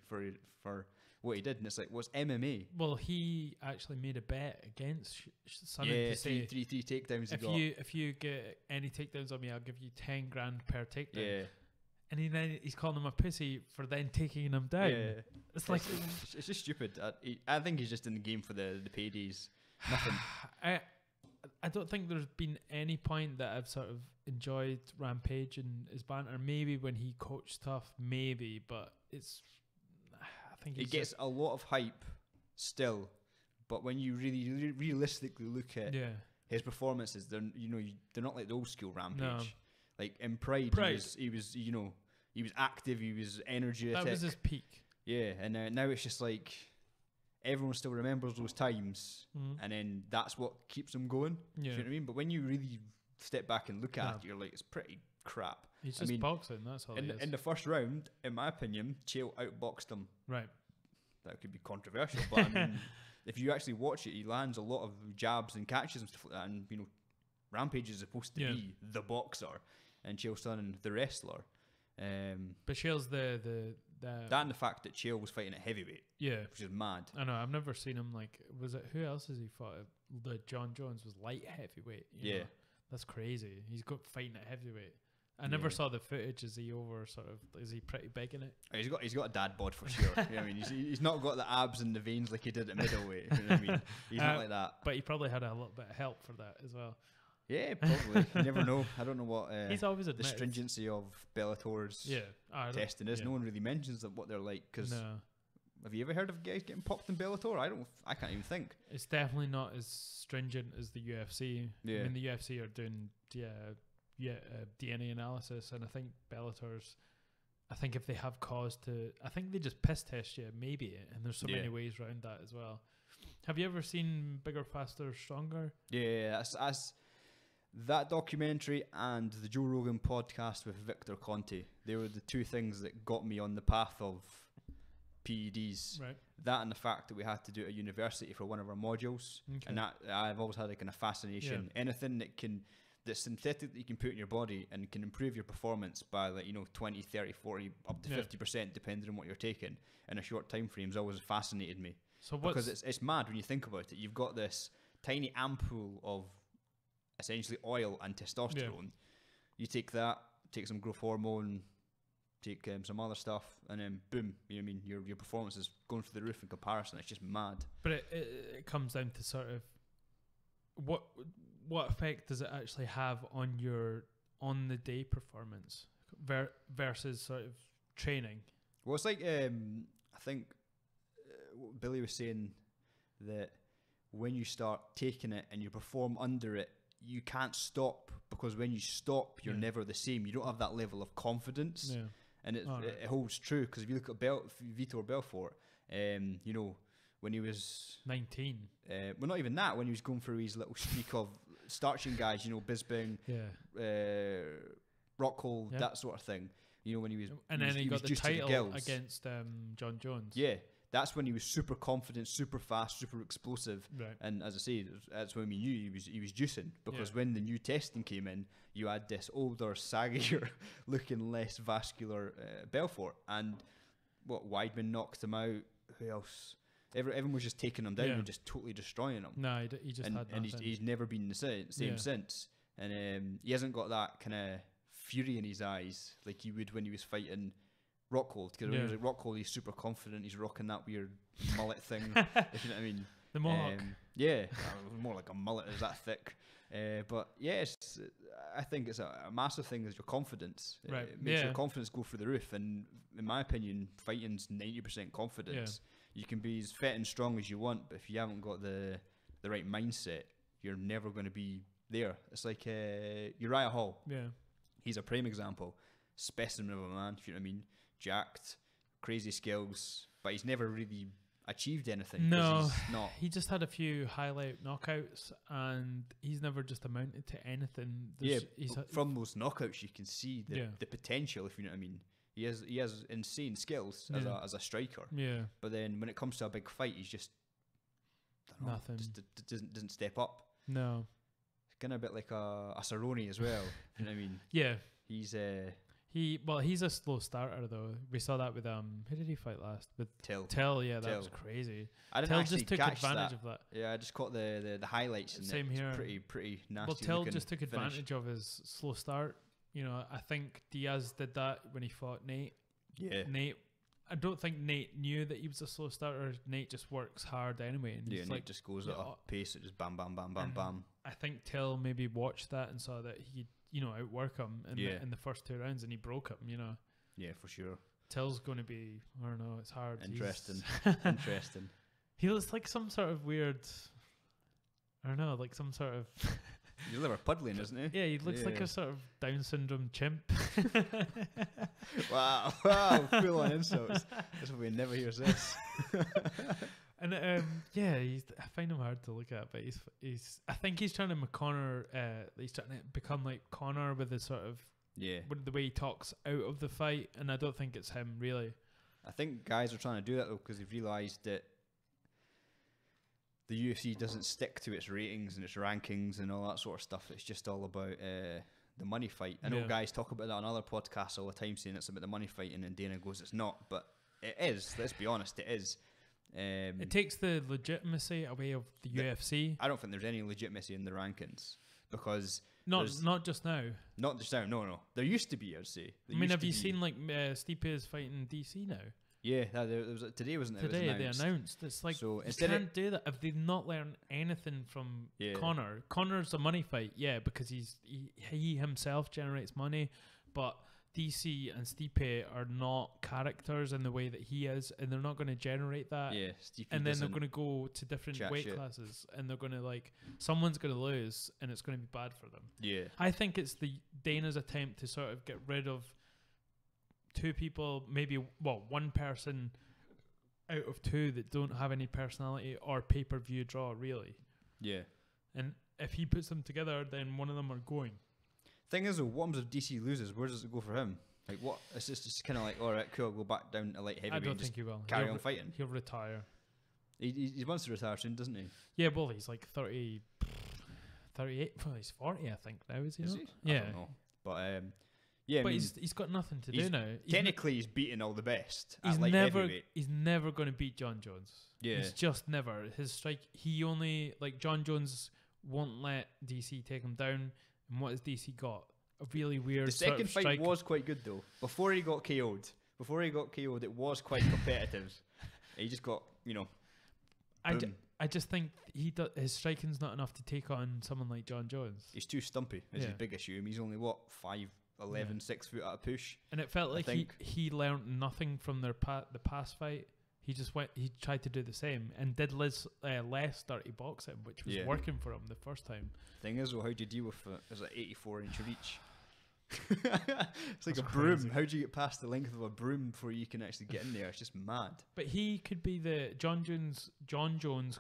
for what he did. And it's like, what's MMA? Well, he actually made a bet against Sonnen to say three takedowns. If you get any takedowns on me, I'll give you 10 grand per takedown. Yeah. And then he's calling him a pussy for then taking him down. Yeah. It's like it's just stupid. I think he's just in the game for the paydays. Nothing. I don't think there's been any point that I've sort of enjoyed Rampage and his banter. Maybe when he coached stuff, maybe, but I think it gets a lot of hype still. But when you really realistically look at his performances, they're not like the old school Rampage. No. Like in Pride. he was active, he was energetic. That was his peak. Yeah, and now it's just like, everyone still remembers those times, and then that's what keeps them going. Yeah. Do you know what I mean? But when you really step back and look at it, you're like, it's pretty crap. He's just boxing, that's all in the first round, in my opinion, Chael outboxed him. Right. That could be controversial, but I mean, if you actually watch it, he lands a lot of jabs and catches and stuff like that, and Rampage is supposed to be the boxer, and Chael Sonnen the wrestler. But Chael's the That and the fact that Chael was fighting at heavyweight. Yeah. Which is mad. I know, I've never seen him like, was it, who else has he fought? The John Jones was light heavyweight. You know? That's crazy. He's got fighting at heavyweight. I never saw the footage. Is he pretty big in it? He's got a dad bod for sure. You know what I mean? He's not got the abs and the veins like he did at middleweight. You know what I mean? He's not like that. But he probably had a little bit of help for that as well. Yeah, probably. You never know. I don't know what he's always the stringency of Bellator's testing is. No one really mentions what they're like. Cause have you ever heard of guys getting popped in Bellator? I can't even think. It's definitely not as stringent as the UFC. Yeah. I mean, the UFC are doing DNA analysis, and I think Bellator's, I think if they have cause to, I think they just piss test you, maybe, and there's so many ways around that as well. Have you ever seen Bigger, Faster, Stronger? Yeah, as that documentary and the Joe Rogan podcast with Victor Conte, they were the two things that got me on the path of PEDs. Right. That and the fact that we had to do it at university for one of our modules, and that I've always had a kind of fascination. Anything that's synthetic that you can put in your body and can improve your performance by 20, 30, 40, up to 50% depending on what you're taking in a short time frame has always fascinated me. So because it's mad when you think about it. You've got this tiny ampoule of essentially oil and testosterone. Yeah. You take that, take some growth hormone, take some other stuff, and then boom, you know what I mean, your performance is going through the roof in comparison. It's just mad. But it comes down to sort of what effect does it actually have on your on the day performance versus sort of training? Well, it's like I think Billy was saying that when you start taking it and you perform under it, you can't stop, because when you stop, you're never the same. You don't have that level of confidence. Yeah. And it holds true, because if you look at Vitor Belfort, when he was 19, well, not even that, when he was going through his little streak of starching guys, Bisbing, Rockhold, that sort of thing. When he was, and then he got the title against John Jones. Yeah, that's when he was super confident, super fast, super explosive. Right. And as I say, that's when we knew he was juicing, because when the new testing came in, you had this older, saggier looking, less vascular Belfort, and Weidman knocked him out. Who else? Everyone was just taking him down and just totally destroying him. No, he just had and he's never been the same since. And he hasn't got that kind of fury in his eyes like he would when he was fighting Rockhold. Because when he was like Rockhold, he's super confident. He's rocking that weird mullet thing. If you know what I mean. The mohawk. More like a mullet. Is that thick? But yes, I think it's a massive thing is your confidence. Right. It makes your confidence go through the roof. And in my opinion, fighting's 90% confidence. Yeah. You can be as fit and strong as you want, but if you haven't got the right mindset, you're never going to be there. It's like Uriah Hall. Yeah. He's a prime example. Specimen of a man, if you know what I mean. Jacked, crazy skills, but he's never really achieved anything. No, he's not. He just had a few highlight knockouts, and he's never just amounted to anything. From those knockouts, you can see the potential, if you know what I mean. He has insane skills as a striker. Yeah. But then when it comes to a big fight, he's just nothing. Just doesn't step up. No. It's kind of a bit like a Cerrone as well. You know what I mean? Yeah. He's he's a slow starter though. We saw that with who did he fight last? With Till. That was crazy. I didn't Till actually just took advantage of that. Yeah, I just caught the highlights. And same here. Pretty nasty. Well, Till just took advantage of his slow start. I think Diaz did that when he fought Nate. Yeah. Nate, I don't think Nate knew that he was a slow starter. Nate just works hard anyway. And Nate just goes at a pace. It just bam, bam, bam, bam, bam. I think Till maybe watched that and saw that he'd, outwork him in the first 2 rounds, and he broke him, Yeah, for sure. Till's going to be, I don't know, it's hard. Interesting. He looks like some sort of weird, I don't know, like some sort of... He's Liverpudlian, isn't he? Yeah, he looks like a sort of Down syndrome chimp. Wow, full on insults. That's why we never hears this. And I find him hard to look at, but he's. I think he's trying to McConnor. He's trying to become like Connor with the sort of with the way he talks out of the fight, and I don't think it's him really. I think guys are trying to do that though because they've realised that the UFC doesn't stick to its ratings and its rankings and all that sort of stuff. It's just all about the money fight. I know guys talk about that on other podcasts all the time, saying it's about the money fight, and then Dana goes, it's not, but it is. Let's be honest, it is. It takes the legitimacy away of the UFC. I don't think there's any legitimacy in the rankings because not just now. Not just now. No. There used to be. I'd say. I mean, have you seen like Stipe is fighting DC now? Yeah, today wasn't it? Today it was they announced. It's like so you can't do that if they've not learned anything from Conor. Conor's a money fight, because he himself generates money, but DC and Stipe are not characters in the way that he is, and they're not going to generate that. Yeah, Stipe and then they're going to go to different weight classes, and they're going to someone's going to lose, and it's going to be bad for them. Yeah, I think it's the Dana's attempt to sort of get rid of two people, maybe one person out of two that don't have any personality or pay-per-view draw, really. Yeah. And if he puts them together, then one of them are going. Thing is, though, what happens if DC loses? Where does it go for him? Like, what? It's just kind of like, all right, cool, I'll go back down to light heavyweight. I don't think he will. Carry on fighting. He'll retire. He wants to retire soon, doesn't he? Yeah, well, he's like 30, 38. Well, he's 40, I think, now, is he? Is not? he? Yeah. I don't know. But, yeah, but he's got nothing to do now. Technically, he's beating all the best. He's never going to beat John Jones. Yeah, he's just never. His strike. He only John Jones won't let DC take him down. And what has DC got? A really weird. The second fight was quite good though. Before he got KO'd, it was quite competitive. He just got I just think his striking's not enough to take on someone like John Jones. He's too stumpy. Is his big issue. He's only 5'11", 6 foot at a push. And it felt like he learned nothing from the past fight. He tried to do the same and did less dirty boxing, which was working for him the first time. Thing is, how do you deal with it? It's like 84-inch reach. It's like That's a broom. How do you get past the length of a broom before you can actually get in there? It's just mad. But he could be John Jones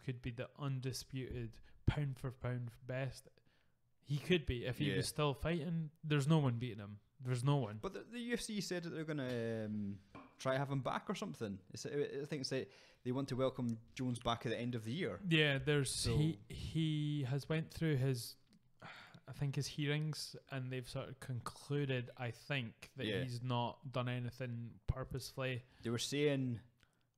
could be the undisputed pound for pound best. He could be if he was still fighting. There's no one beating him. There's no one. But the UFC said that they're going to try to have him back or something. I think they want to welcome Jones back at the end of the year. Yeah, he has went through his hearings, and they've sort of concluded, I think, that he's not done anything purposefully. They were saying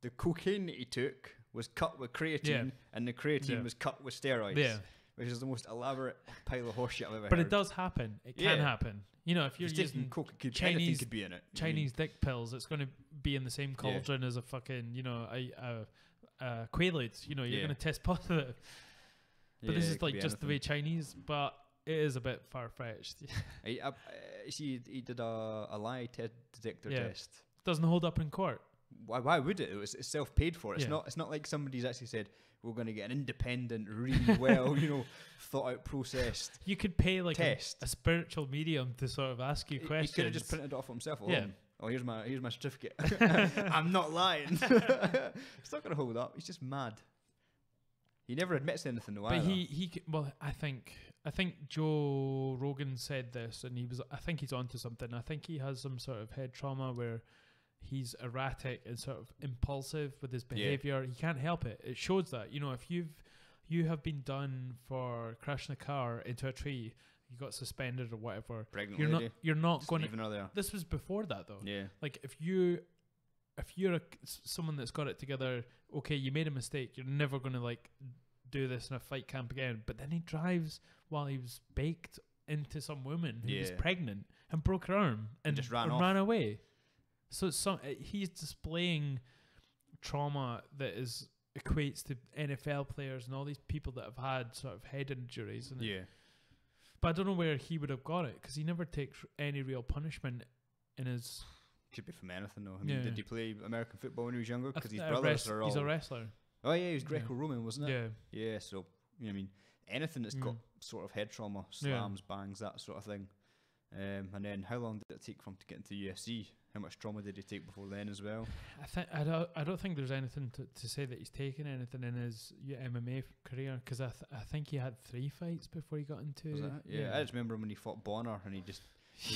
the cocaine that he took was cut with creatine, and the creatine was cut with steroids. Yeah. Which is the most elaborate pile of horseshit I've ever heard. But it does happen. It can happen. If you're using coke, Chinese could be in it. Chinese dick pills, it's going to be in the same cauldron as a fucking, a Quaaludes. You're going to test positive. But this is just the way Chinese, but it is a bit far-fetched. He did a lie detector test. Doesn't hold up in court. Why would it? It's self-paid for. It's not like somebody's actually said, we're going to get an independent, really well, thought out, processed. You could pay a spiritual medium to sort of ask you questions. He could have just printed it off himself alone. Oh, here's my certificate. I'm not lying. It's not going to hold up. He's just mad. He never admits anything though. But I think Joe Rogan said this, and I think he's onto something. I think he has some sort of head trauma where he's erratic and sort of impulsive with his behavior. He can't help it. It shows that, if you have been done for crashing a car into a tree, you got suspended or whatever. You're not going to. This was before that though. Yeah. Like if you're someone that's got it together, okay, you made a mistake. You're never going to do this in a fight camp again. But then he drives while he was baked into some woman who was pregnant and broke her arm and just ran away. So he's displaying trauma that equates to NFL players and all these people that have had sort of head injuries. But I don't know where he would have got it, because he never takes any real punishment in his... Could be from anything though. I mean, did he play American football when he was younger? Because his brothers are all... He's a wrestler. Oh yeah, he was Greco-Roman, wasn't it? Yeah. Yeah, so, I mean, anything that's got sort of head trauma, slams, bangs, that sort of thing. And then how long did it take for him to get into the UFC? How much trauma did he take before then as well? I don't think there's anything to say that he's taken anything in his MMA career, because I think he had 3 fights before he got into... Was that? Yeah, I just remember when he fought Bonner and he was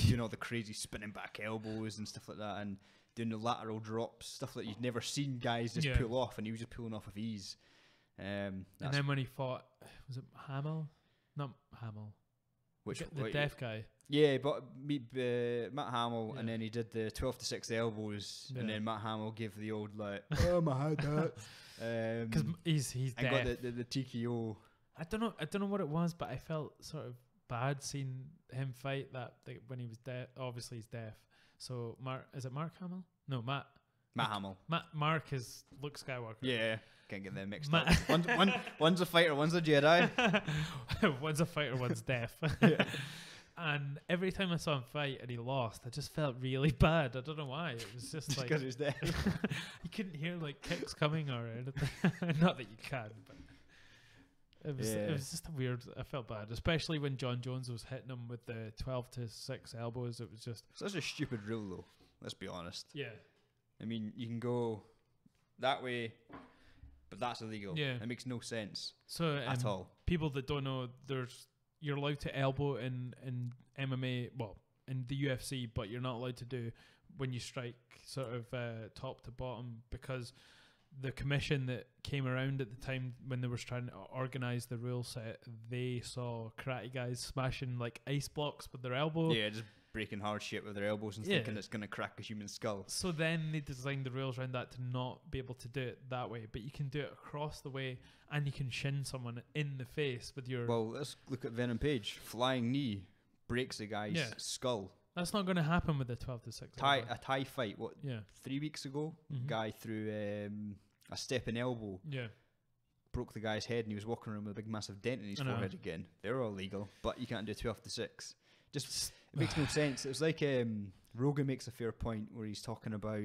doing all the crazy spinning back elbows and stuff like that, and doing the lateral drops, stuff that you've never seen guys just pull off, and he was just pulling off with ease. And then when he fought, was it Hamill? Not Hamill. The deaf guy. Yeah, but Matt Hamill, and then he did the 12-6 elbows, and then Matt Hamill gave the old like, oh my head hurts. Because he's and deaf. got the TKO. I don't know what it was, but I felt sort of bad seeing him fight when he was deaf. Obviously, he's deaf. So is it Mark Hamill? No, Matt Hamill. Mark is Luke Skywalker. Yeah, can't get them mixed up. One's a fighter, one's a Jedi. One's a fighter, one's deaf. And every time I saw him fight and he lost, I just felt really bad. I don't know why. It was just like because he was deaf. You couldn't hear like kicks coming or anything. Not that you can, but it was just a weird. I felt bad, especially when John Jones was hitting him with the 12-6 elbows. It was just such a stupid rule, though. Let's be honest. Yeah. I mean, you can go that way, but that's illegal. Yeah. It makes no sense. So at all. People that don't know, you're allowed to elbow in MMA, well, in the UFC, but you're not allowed to do when you strike sort of top to bottom, because the commission that came around at the time when they were trying to organise the rule set, they saw karate guys smashing like ice blocks with their elbow. Yeah, just breaking hard shit with their elbows and thinking it's going to crack a human skull. So then they designed the rules around that to not be able to do it that way, but you can do it across the way, and you can shin someone in the face with your... Well, let's look at Venom Page. Flying knee breaks a guy's skull. That's not going to happen with the 12-6. A Thai fight, 3 weeks ago? Mm-hmm. Guy threw a stepping elbow. Yeah. Broke the guy's head, and he was walking around with a big massive dent in his forehead again. They're all legal, but you can't do 12-6. Just it makes no sense. It was like Rogan makes a fair point where he's talking about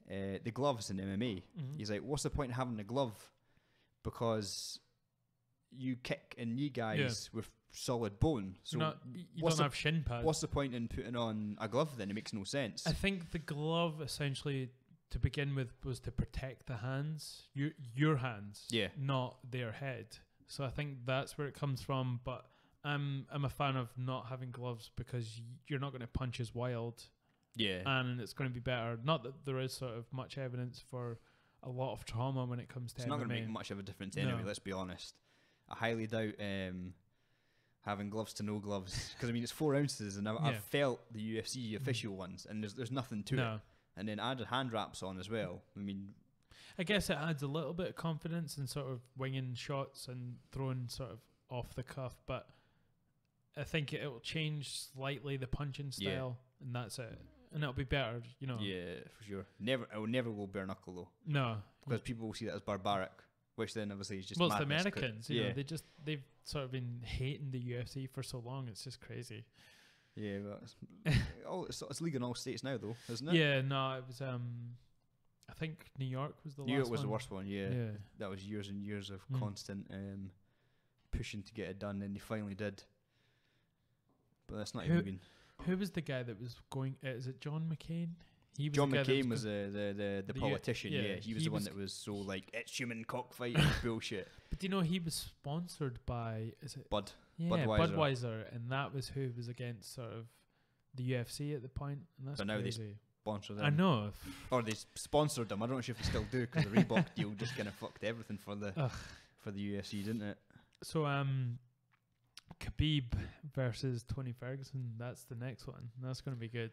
the gloves in MMA. Mm-hmm. He's like, what's the point of having a glove? Because you kick and knee guys with solid bone. So you don't have shin pads. What's the point in putting on a glove then? It makes no sense. I think the glove essentially, to begin with, was to protect the hands, your hands, not their head. So I think that's where it comes from. But I'm a fan of not having gloves, because you're not going to punch as wild. Yeah. And it's going to be better. Not that there is sort of much evidence for a lot of trauma when it comes to MMA. It's not going to make much of a difference anyway, let's be honest. I highly doubt having gloves to no gloves. Because, I mean, it's 4 ounces, and I've felt the UFC official ones, and there's nothing to it. And then added hand wraps on as well. I mean... I guess it adds a little bit of confidence in sort of winging shots and throwing sort of off the cuff, but... I think it will change slightly the punching style, and that's it. And it'll be better, you know. Yeah, for sure. I will never go bare knuckle though. No, because people will see that as barbaric, which then obviously is just. Well, it's the Americans. You know, they've sort of been hating the UFC for so long. It's just crazy. Yeah, but it's legal in all states now, though, isn't it? Yeah, no, it was. I think New York was the last one. New York was the worst one. Yeah, that was years and years of constant pushing to get it done, and they finally did. But that's not even. Who was the guy that was going? Is it John McCain? John McCain was the politician. He was the one that was so like, it's human cockfighting bullshit. But do you know he was sponsored by Bud? Yeah, Budweiser, and that was who was against sort of the UFC at the point. And that's but now crazy. They sponsor them. I know. Or they sponsored them. I don't know if they still do, because the Reebok deal just kind of fucked everything for the UFC, didn't it? So Khabib versus Tony Ferguson. That's the next one. That's going to be good.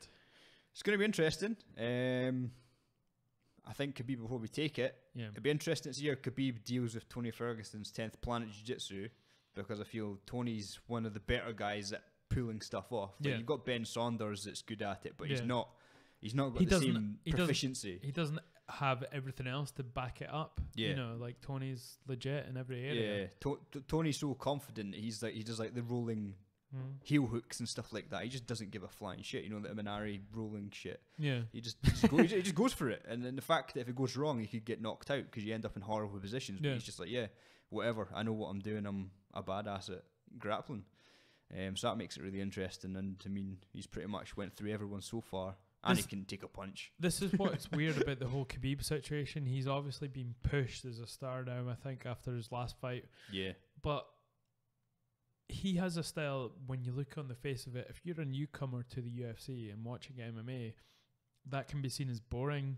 It's going to be interesting. I think Khabib will probably take it. Yeah. It'll be interesting to see how Khabib deals with Tony Ferguson's 10th Planet Jiu-Jitsu, because I feel Tony's one of the better guys at pulling stuff off. Like you've got Ben Saunders that's good at it, but he's not got the same proficiency. He doesn't have everything else to back it up. Yeah. You know, like Tony's legit in every area. Yeah. Tony's so confident. He does like the rolling heel hooks and stuff like that. He just doesn't give a flying shit. You know, the Minari rolling shit. Yeah. He just goes for it. And then the fact that if it goes wrong, he could get knocked out because you end up in horrible positions. But he's just like, whatever. I know what I'm doing. I'm a badass at grappling. So that makes it really interesting. And I mean, he's pretty much went through everyone so far. And he can take a punch. This is what's weird about the whole Khabib situation. He's obviously been pushed as a star now, I think, after his last fight. Yeah. But he has a style, when you look on the face of it, if you're a newcomer to the UFC and watching MMA, that can be seen as boring.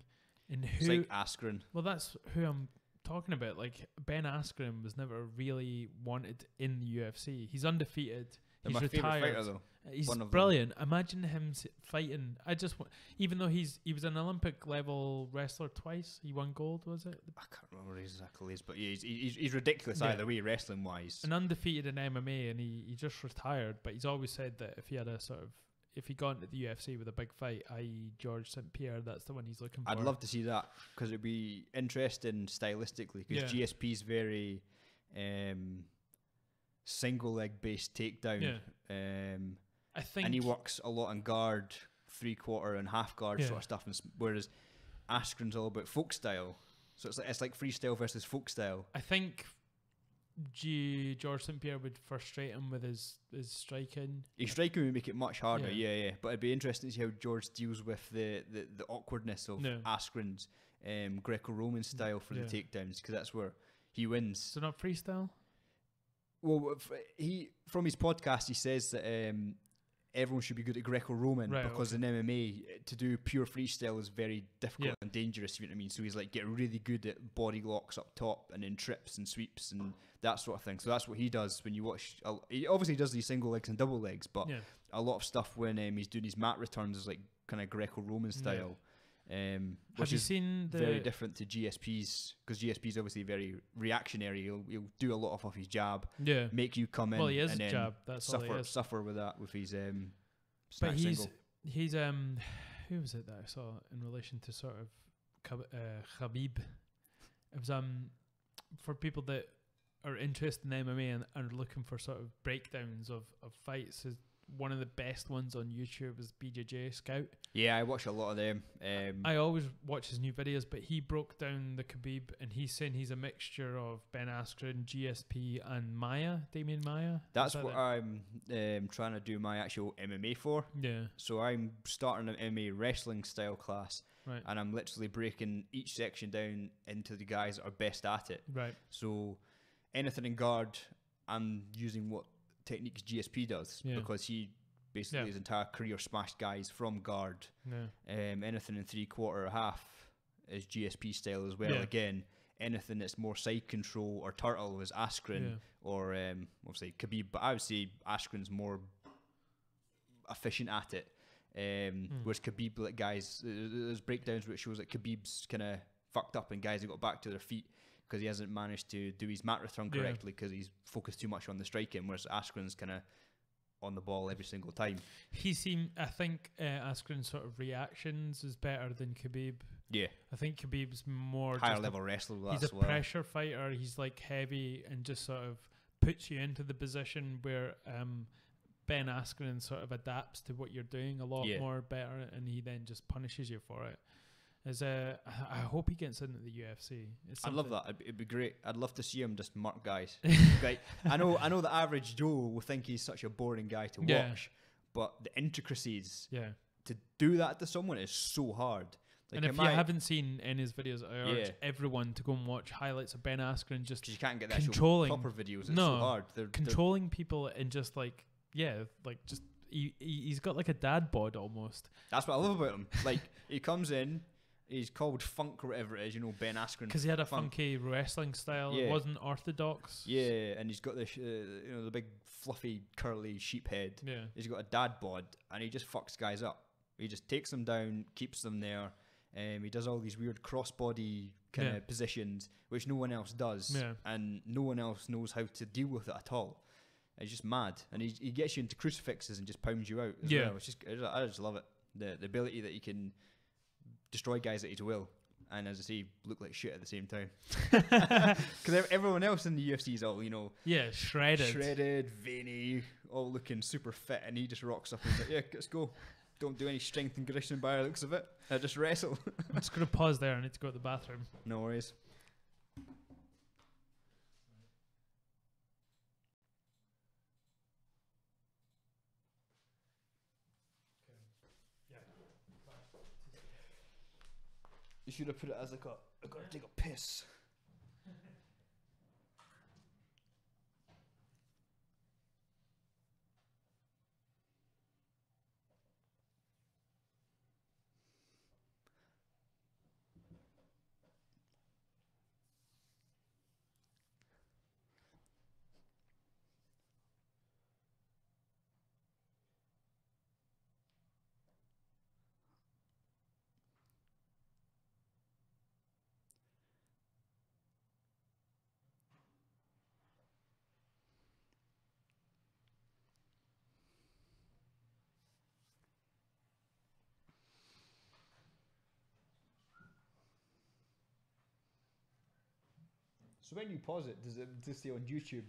It's like Askren. Well, that's who I'm talking about. Like, Ben Askren was never really wanted in the UFC. He's undefeated. He's my favourite retired. fighter, though. He's brilliant. Imagine him fighting. Even though he was an Olympic level wrestler twice, he won gold, was it? I can't remember his accolades, but yeah, he's ridiculous either way, wrestling wise. And undefeated in MMA, and he just retired. But he's always said that if he had if he got into the UFC with a big fight, i.e. George St. Pierre, that's the one he's looking for. I'd love to see that, because it'd be interesting stylistically, because GSP's very single leg based takedown. I think, and he works a lot on guard, 3/4 and half guard sort of stuff, whereas Askren's all about folk style. So it's like freestyle versus folk style. I think George St. Pierre would frustrate him with his striking. His striking would make it much harder, but it'd be interesting to see how George deals with the awkwardness of Askren's Greco-Roman style for the takedowns, because that's where he wins. So not freestyle? Well, from his podcast, he says that everyone should be good at Greco-Roman, because in MMA, to do pure freestyle is very difficult and dangerous, you know what I mean? So he's like, get really good at body locks up top, and then trips and sweeps and that sort of thing. So that's what he does when you watch. He obviously does these single legs and double legs, but a lot of stuff when he's doing his mat returns is like kind of Greco-Roman style. Have you seen very different to GSP's, because GSP's obviously very reactionary. He'll do a lot off his jab, make you come in. Well, he is and a then jab. That's suffer with that with his. But he's who was it that I saw in relation to sort of Khabib? It was for people that are interested in MMA and are looking for sort of breakdowns of fights. One of the best ones on YouTube is BJJ Scout. Yeah, I watch a lot of them. I always watch his new videos, but he broke down the Khabib, and he's saying he's a mixture of Ben Askren, GSP, and Damian Maia. That's what I'm trying to do my actual MMA for. Yeah. So I'm starting an MMA wrestling style class, and I'm literally breaking each section down into the guys that are best at it. Right. So anything in guard, I'm using what techniques GSP does, because he basically his entire career smashed guys from guard. Anything in 3/4 or half is GSP style as well. Again, anything that's more side control or turtle is Askren or obviously Khabib, but I would say Askren's more efficient at it. Whereas Khabib, like guys, there's breakdowns which shows that Khabib's kind of fucked up and guys have got back to their feet because he hasn't managed to do his mat return correctly because he's focused too much on the striking, whereas Askren's kind of on the ball every single time. I think Askren's sort of reactions is better than Khabib. Yeah. I think Khabib's more higher level wrestler. He's a pressure fighter. He's like heavy and just sort of puts you into the position where Ben Askren sort of adapts to what you're doing a lot more better, and he then just punishes you for it. I hope he gets into the UFC. I'd love that. It'd be great. I'd love to see him just murk guys. Like, I know the average Joe will think he's such a boring guy to watch, but the intricacies to do that to someone is so hard. Like, and if you haven't seen any of his videos, I urge everyone to go and watch highlights of Ben Askren just because you can't get the actual proper videos. It's so hard. They're controlling people and just like he's got like a dad bod almost. That's what I love about him. Like, he comes in. He's called Funk or whatever it is, Ben Askren. Because he had a funky wrestling style. It wasn't orthodox. Yeah, and he's got this, the big fluffy curly sheep head. Yeah, he's got a dad bod, and he just fucks guys up. He just takes them down, keeps them there. He does all these weird crossbody kind of positions, which no one else does, and no one else knows how to deal with it at all. It's just mad, and he gets you into crucifixes and just pounds you out as well. I just love it. The ability that he can destroy guys at his will, and as I say, look like shit at the same time. Because everyone else in the UFC is all, shredded, veiny, all looking super fit, and he just rocks up and he's like, let's go. Don't do any strength and conditioning by the looks of it. I just wrestle. I'm just going to pause there. I need to go to the bathroom. No worries. You should have put it as like I gotta take a piss. So when you pause it, does it just say on YouTube?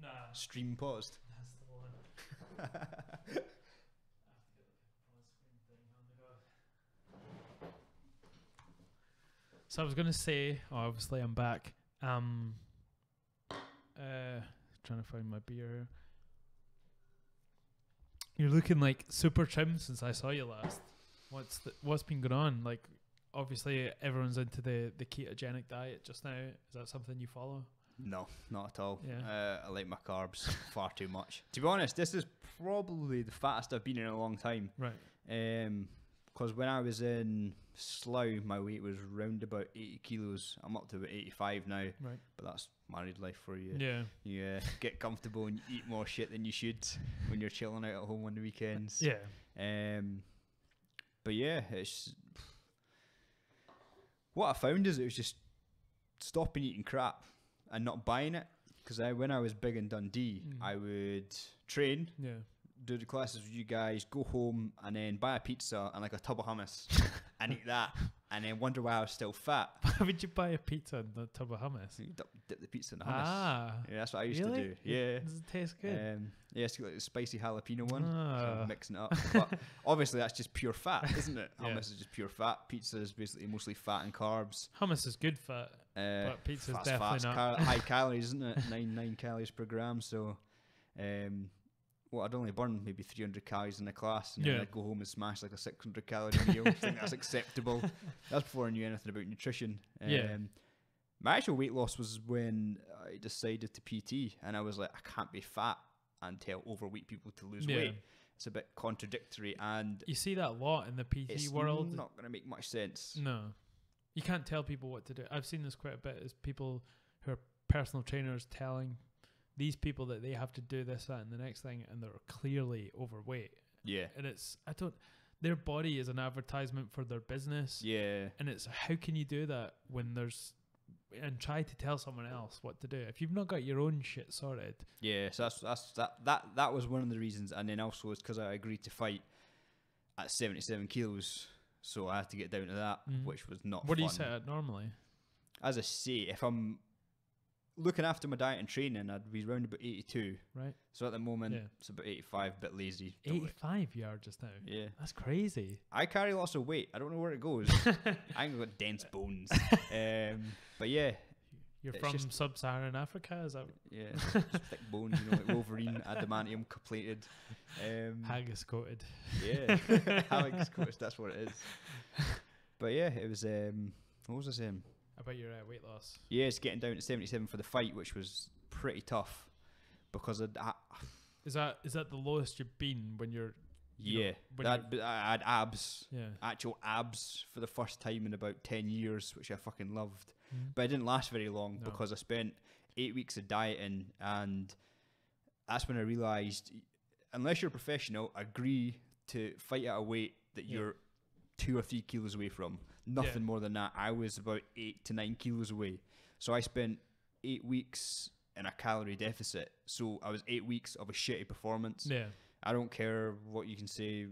Nah. Stream paused. That's the one. So I was gonna say, obviously I'm back. Trying to find my beer here. You're looking like super trim since I saw you last. What's been going on? Like, obviously everyone's into the ketogenic diet just now. Is that something you follow? No, not at all. Yeah. I like my carbs far too much. To be honest, this is probably the fattest I've been in a long time. Right. Because when I was in Slough, my weight was round about 80 kilos. I'm up to about 85 now. Right. But that's married life for you. Yeah. You get comfortable and you eat more shit than you should when you're chilling out at home on the weekends. Yeah. But yeah, it's what I found is it was just stopping eating crap and not buying it. Because when I was big in Dundee, I would train, do the classes with you guys, go home, and then buy a pizza and like a tub of hummus and eat that, and then wonder why I was still fat. Why would you buy a pizza and a tub of hummus? You dip the pizza in the hummus. Ah, yeah, that's what I used to do. Yeah. Does it taste good? Yeah, it's like the spicy jalapeno one. So mixing it up. But obviously that's just pure fat, isn't it? Hummus is just pure fat. Pizza is basically mostly fat and carbs. Hummus is good fat, but pizza is definitely not. High calories, isn't it? 9 calories per gram. So, well, I'd only burn maybe 300 calories in a class, and then I'd go home and smash like a 600 calorie meal. I think that's acceptable. That's before I knew anything about nutrition. My actual weight loss was when I decided to PT, and I was like, I can't be fat and tell overweight people to lose weight. It's a bit contradictory, and you see that a lot in the PT world. It's not going to make much sense. No, you can't tell people what to do. I've seen this quite a bit. Is people who are personal trainers telling these people that they have to do this, that, and the next thing, and they're clearly overweight. Yeah, and their body is an advertisement for their business. Yeah, and it's how can you do that when there's and try to tell someone else what to do if you've not got your own shit sorted. Yeah, so that was one of the reasons, and then also it's because I agreed to fight at 77 kilos, so I had to get down to that, which was not. What do you set at normally? As I say, if I'm looking after my diet and training, I'd be around about 82. Right. So at the moment, it's about 85, a bit lazy. 85 you are just now? Yeah. That's crazy. I carry lots of weight. I don't know where it goes. I ain't got dense bones. But yeah. You're from sub-Saharan Africa, is that? Yeah. Thick bones, like Wolverine, adamantium plated. Haggis coated. Yeah. Haggis coated, that's what it is. But yeah, it was, what was I saying? About your weight loss. Yeah, it's getting down to 77 for the fight, which was pretty tough because is that the lowest you've been when you're? I had abs, actual abs for the first time in about 10 years, which I fucking loved. But it didn't last very long because I spent 8 weeks of dieting, and that's when I realised, unless you're a professional, agree to fight at a weight that you're 2 or 3 kilos away from. Nothing more than that. I was about 8 to 9 kilos away. So I spent 8 weeks in a calorie deficit. So I was 8 weeks of a shitty performance. Yeah. I don't care what you can say,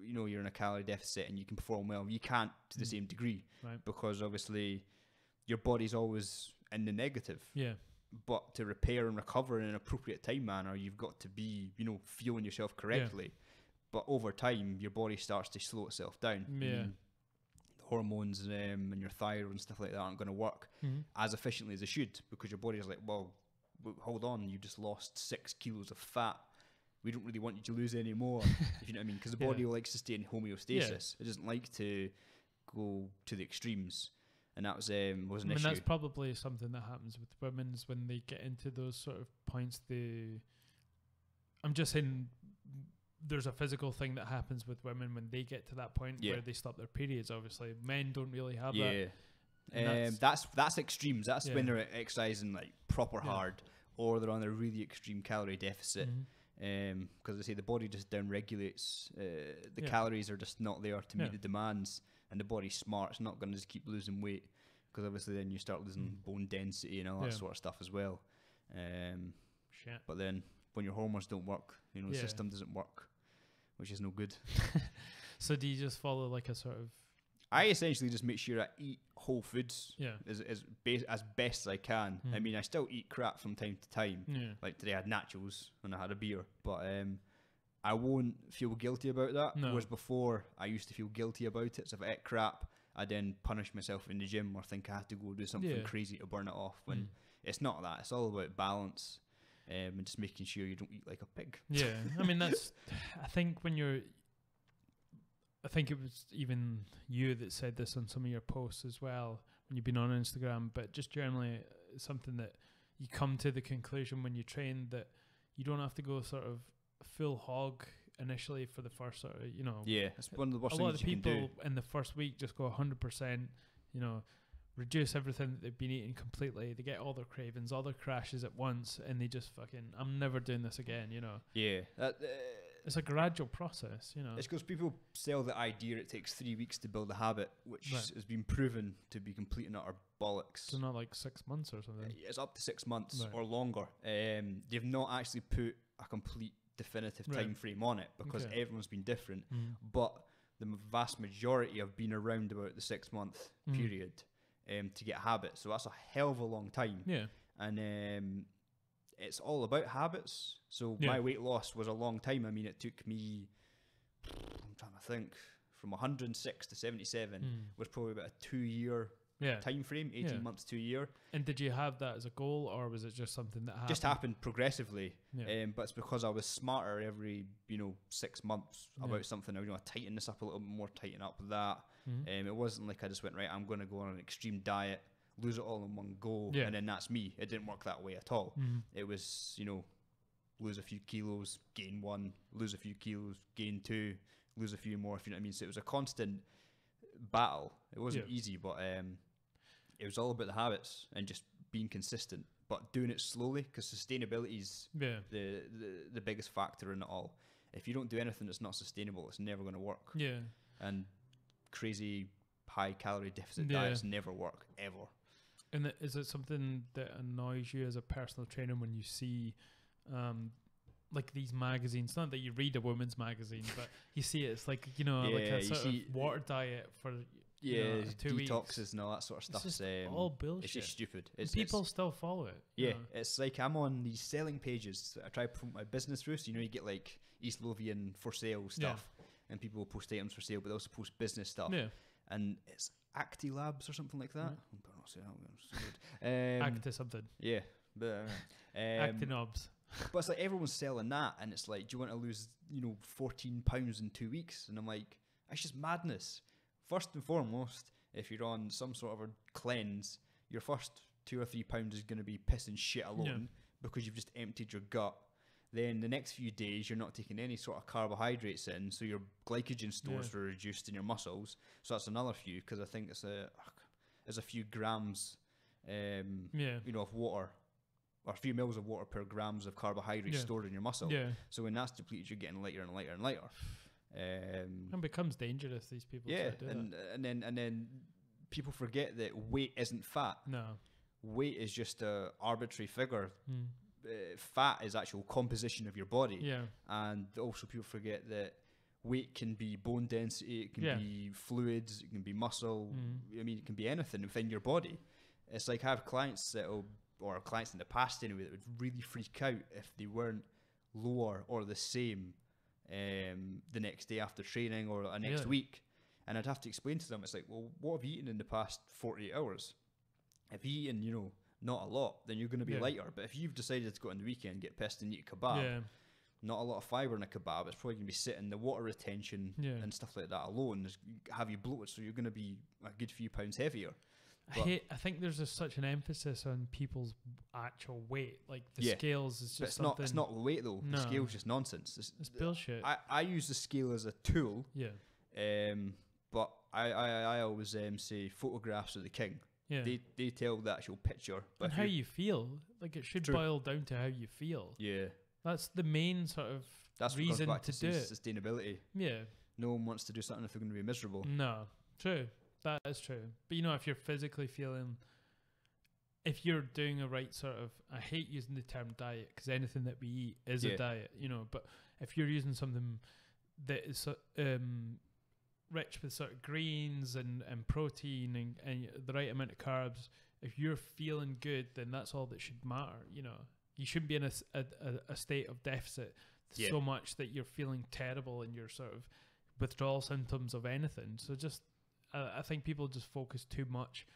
you're in a calorie deficit and you can perform well. You can't to the same degree. Right. Because obviously your body's always in the negative. Yeah. But to repair and recover in an appropriate time manner, you've got to be, fueling yourself correctly. Yeah. But over time, your body starts to slow itself down. Yeah. Hormones and your thyroid and stuff like that aren't going to work as efficiently as they should, because your body is like, well, hold on, you just lost 6 kilos of fat. We don't really want you to lose any more, if you know what I mean, because the body likes to stay in homeostasis. It doesn't like to go to the extremes, and that was an issue. That's probably something that happens with women is when they get into those sort of points. I'm just saying, there's a physical thing that happens with women when they get to that point where they stop their periods. Obviously, men don't really have that. That's extremes. That's when they're exercising like proper hard, or they're on a really extreme calorie deficit. Because they say the body just down-regulates. The calories are just not there to meet the demands, and the body's smart. It's not going to just keep losing weight, because obviously then you start losing bone density and all that sort of stuff as well. But then when your hormones don't work, the system doesn't work, which is no good. So do you just follow like a sort of I essentially just make sure I eat whole foods Yeah. as best as I can. I mean, I still eat crap from time to time. Yeah. Like today I had nachos and I had a beer, but I won't feel guilty about that. No. Whereas before, I used to feel guilty about it. So if I ate crap, I then punish myself in the gym or think I have to go do something crazy to burn it off. When it's not that. It's all about balance and just making sure you don't eat like a pig. Yeah. I mean, that's, I think I think it was even you that said this on some of your posts as well when you've been on Instagram, but just generally something that you come to the conclusion when you train that you don't have to go sort of full hog initially for the first sort of, you know. Yeah, it's one of the worst things you can do. A lot of people in the first week just go 100%, you know, reduce everything that they've been eating completely. They get all their cravings, all their crashes at once, and they just fucking, I'm never doing this again, you know. Yeah. It's a gradual process, you know. It's because people sell the idea it takes 3 weeks to build a habit, which has been proven to be complete and utter bollocks. So not like 6 months or something. It's up to 6 months or longer. They've not actually put a complete definitive time frame on it because everyone's been different. But the vast majority have been around about the 6 month period to get habits. So that's a hell of a long time. Yeah. And it's all about habits. So my weight loss was a long time. I mean, it took me, I'm trying to think, from 106 to 77 was probably about a 2 year time frame, 18 months to a year. And did you have that as a goal, or was it just something that happened? Just happened progressively. But it's because I was smarter every 6 months about something. I tighten this up a little bit more, tighten up that. It wasn't like I just went, right, I'm going to go on an extreme diet, lose it all in one go, and then that's me. It didn't work that way at all. It was, lose a few kilos, gain 1, lose a few kilos, gain 2, lose a few more, if you know what I mean. So it was a constant battle. It wasn't easy, but it was all about the habits and just being consistent, but doing it slowly, because sustainability is the biggest factor in it all. If you don't do anything that's not sustainable, it's never going to work. And crazy high calorie deficit diets never work, ever. And is it something that annoys you as a personal trainer when you see like these magazines? Not that you read a women's magazine, but you see it's like, like a sort of water diet for 2 weeks. Detoxes and all that sort of stuff. It's just all bullshit. It's just stupid. People still follow it. Yeah, it's like I'm on these selling pages that I try to promote my business through. So you get like East Lothian for sale stuff, and people will post items for sale, but they also post business stuff. And it's Acti Labs or something like that. I'm not saying that. Acti something. Yeah, but Acti knobs. But it's like everyone's selling that, and it's like, do you want to lose 14 pounds in 2 weeks? And I'm like, that's just madness. First and foremost, if you're on some sort of a cleanse, your first 2 or 3 pounds is going to be piss and shit alone because you've just emptied your gut. Then the next few days, you're not taking any sort of carbohydrates in, so your glycogen stores were reduced in your muscles. So that's another few, because I think it's a few grams, of water, or a few mils of water per grams of carbohydrates stored in your muscle. So when that's depleted, you're getting lighter and lighter and lighter. And becomes dangerous. These people. And then people forget that weight isn't fat. No, weight is just a arbitrary figure. Fat is actual composition of your body. And also people forget that weight can be bone density, it can be fluids, it can be muscle. I mean, it can be anything within your body. It's like I have clients or clients in the past anyway, that would really freak out if they weren't lower or the same the next day after training or next week. And I'd have to explain to them, it's like, well, what have you eaten in the past 48 hours? If you eaten, not a lot, then you're going to be lighter. But if you've decided to go on the weekend and get pissed and eat a kebab, not a lot of fibre in a kebab, it's probably going to be sitting, the water retention and stuff like that alone have you bloated, so you're going to be a good few pounds heavier. I think there's such an emphasis on people's actual weight, like the scales is just something. It's not weight though. No. The scale's just nonsense. It's bullshit. I use the scale as a tool. But I always say photographs are the king. They tell the actual picture. But and how you feel, like it should boil down to how you feel. That's the main sort of reason to do it. Sustainability. No one wants to do something if they're going to be miserable. No, true. That is true. But if you're physically feeling, if you're doing a right sort of, I hate using the term diet because anything that we eat is a diet, but if you're using something that is rich with sort of greens and protein and the right amount of carbs, if you're feeling good, then that's all that should matter. You know, you shouldn't be in a state of deficit so much that you're feeling terrible and you're sort of withdrawal symptoms of anything. So just, I think people just focus too much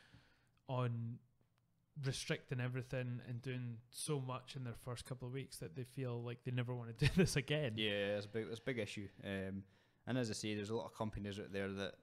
on restricting everything and doing so much in their first couple of weeks that they feel like they never want to do this again. Yeah, it's a big issue. And as I say, there's a lot of companies out there that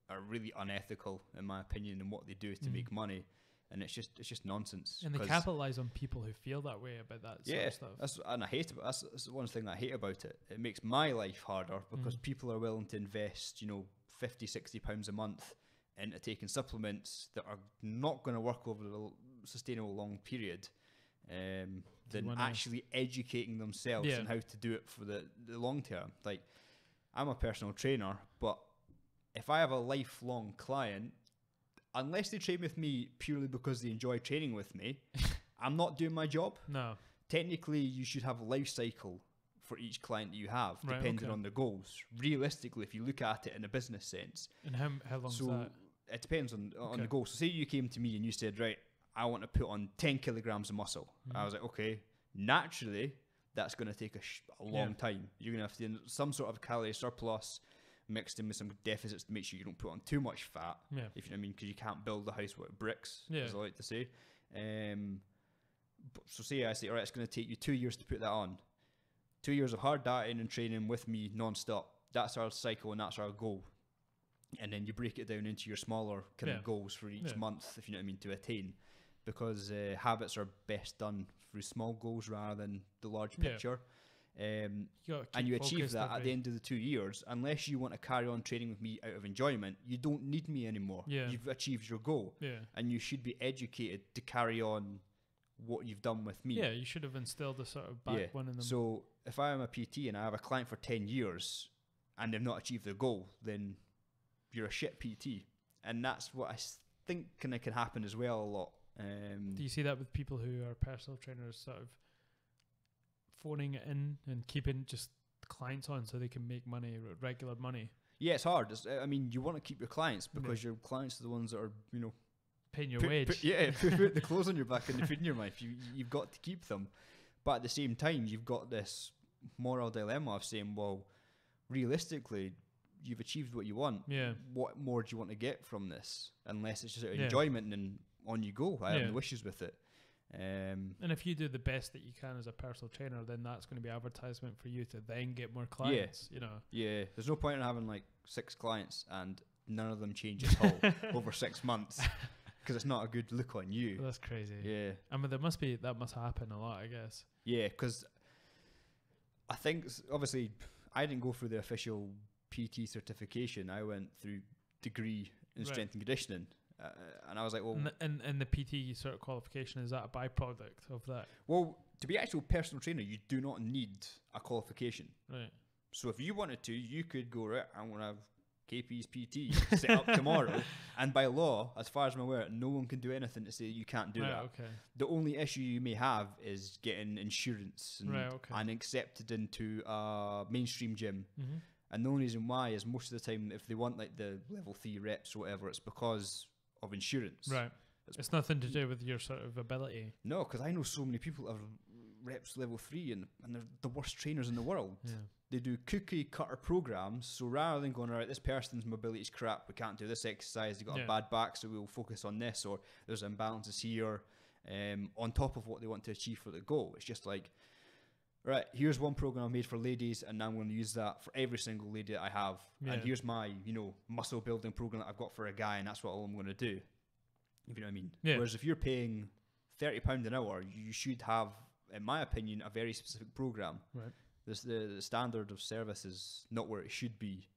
are really unethical, in my opinion, in what they do to make money. And it's just nonsense. And they capitalize on people who feel that way about that sort of stuff. And I hate it. That's one thing that I hate about it. It makes my life harder because people are willing to invest, you know, £50-60 a month into taking supplements that are not going to work over a sustainable long period, than actually educating themselves on how to do it for the long term. Like, I'm a personal trainer, but if I have a lifelong client, unless they train with me purely because they enjoy training with me, I'm not doing my job. No. Technically, you should have a life cycle for each client that you have, depending on the goals. Realistically, if you look at it in a business sense. And how long is that? It depends on the goal. So say you came to me and you said, right, I want to put on 10 kilograms of muscle. I was like, okay, naturally, that's going to take a long time. You're going to have to do some sort of calorie surplus mixed in with some deficits to make sure you don't put on too much fat, if you know what I mean, because you can't build a house with bricks, as I like to say. So say I say, all right, it's going to take you 2 years to put that on. 2 years of hard dieting and training with me non-stop. That's our cycle and that's our goal. And then you break it down into your smaller kind of goals for each month, if you know what I mean, to attain. Because habits are best done through small goals rather than the large picture. And you achieve that at the end of the 2 years. Unless you want to carry on training with me out of enjoyment, you don't need me anymore. You've achieved your goal. And you should be educated to carry on what you've done with me. You should have instilled a sort of one in them. So if I am a PT and I have a client for 10 years and they've not achieved their goal, then you're a shit PT. And that's what I think can happen as well a lot. Do you see that with people who are personal trainers sort of phoning it in and keeping just clients on so they can make money, regular money? Yeah, it's hard. I mean, you want to keep your clients because your clients are the ones that are, you know, paying your wage. Put the clothes on your back and the food in your mouth. You've got to keep them. But at the same time, you've got this moral dilemma of saying, well, realistically, you've achieved what you want. What more do you want to get from this? Unless it's just out of enjoyment and on you go. I have no issues with it. And if you do the best that you can as a personal trainer, then that's going to be advertisement for you to then get more clients. You know. Yeah, there's no point in having like 6 clients and none of them change at all over 6 months because it's not a good look on you. That's crazy. Yeah, I mean, that must happen a lot, I guess. Yeah, because I think obviously I didn't go through the official PT certification. I went through degree in strength and conditioning. And I was like, well... And the PT sort of qualification, is that a byproduct of that? Well, to be actual personal trainer, you do not need a qualification. Right. So if you wanted to, you could go, right, I'm going to have KP's PT set up tomorrow. And by law, as far as I'm aware, no one can do anything to say you can't do that. Okay. The only issue you may have is getting insurance and accepted into a mainstream gym. And the only reason why is most of the time, if they want like the level 3 reps or whatever, it's because of insurance. Right. It's nothing to do with your sort of ability. No, because I know so many people that have reps level 3 and they're the worst trainers in the world. They do cookie cutter programs. So rather than going, all right, this person's mobility is crap, we can't do this exercise, they've got a bad back, so we'll focus on this, or there's imbalances here, on top of what they want to achieve for the goal. It's just like, right, here's one program I made for ladies, and now I'm going to use that for every single lady that I have. And here's my, you know, muscle building program that I've got for a guy, and that's what all I'm going to do. If you know what I mean. Whereas if you're paying £30 an hour, you should have, in my opinion, a very specific program. Right. The standard of service is not where it should be,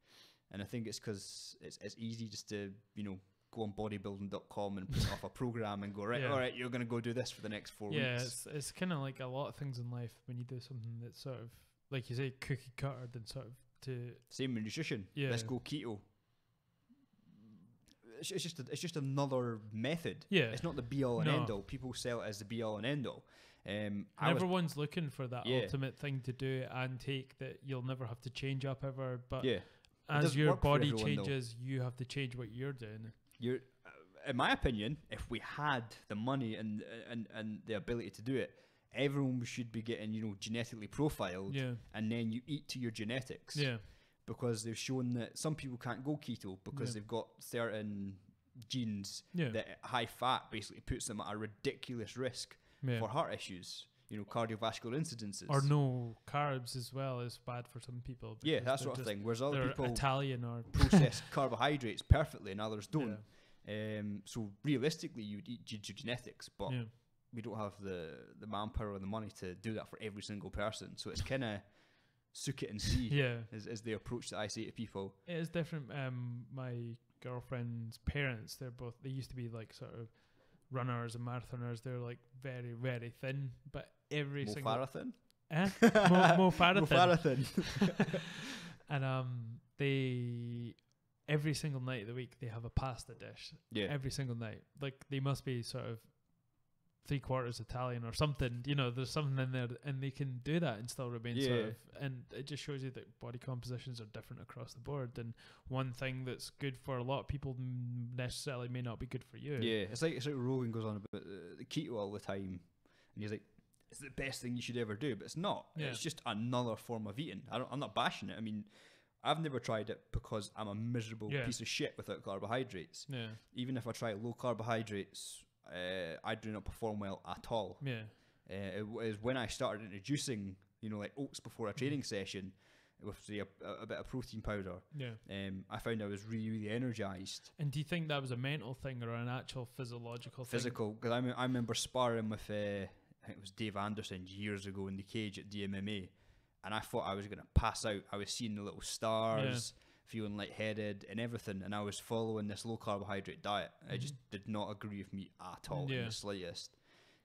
and I think it's because it's easy just to, you know, go on bodybuilding.com and print off a program and go, right, all right, you're going to go do this for the next 4 weeks. Yeah, it's kind of like a lot of things in life when you do something that's sort of, like you say, cookie cutter, then sort of to... Same with nutrition. Let's go keto. It's just another method. Yeah. It's not the be-all and end-all. People sell it as the be-all and end-all. Everyone's looking for that ultimate thing to do and take that you'll never have to change up ever, but as your body changes, you have to change what you're doing. In my opinion, if we had the money and the ability to do it, everyone should be getting, you know, genetically profiled, and then you eat to your genetics. Yeah. Because they've shown that some people can't go keto because they've got certain genes that high fat basically puts them at a ridiculous risk for heart issues. You know, cardiovascular incidences. Or no carbs as well is bad for some people. Yeah, that sort of thing. Whereas other people Italian or process carbohydrates perfectly and others don't. So realistically, you'd eat your genetics, but we don't have the manpower or the money to do that for every single person. So it's kind of suck it and see is the approach that I say to people. It is different. My girlfriend's parents, they used to be like sort of runners and marathoners. They're like very, very thin, but every single... Marathon? Mo Farah And they... every single night of the week, they have a pasta dish. Yeah. Every single night. Like, they must be sort of 3/4 Italian or something. You know, there's something in there, and they can do that and still remain sort of... And it just shows you that body compositions are different across the board. And one thing that's good for a lot of people necessarily may not be good for you. Yeah, it's like Rogan goes on about the keto all the time. And he's like, it's the best thing you should ever do. But it's not. Yeah. It's just another form of eating. I'm not bashing it. I mean... I've never tried it because I'm a miserable piece of shit without carbohydrates. Yeah. Even if I try low carbohydrates, I do not perform well at all. Yeah. It was when I started introducing, you know, like oats before a training session with say a bit of protein powder. Yeah. I found I was really, really energized. And do you think that was a mental thing or an actual physiological thing? Physical, because I remember sparring with I think it was Dave Anderson years ago in the cage at DMMA. And I thought I was going to pass out. I was seeing the little stars, feeling lightheaded and everything. And I was following this low carbohydrate diet. It just did not agree with me at all in the slightest.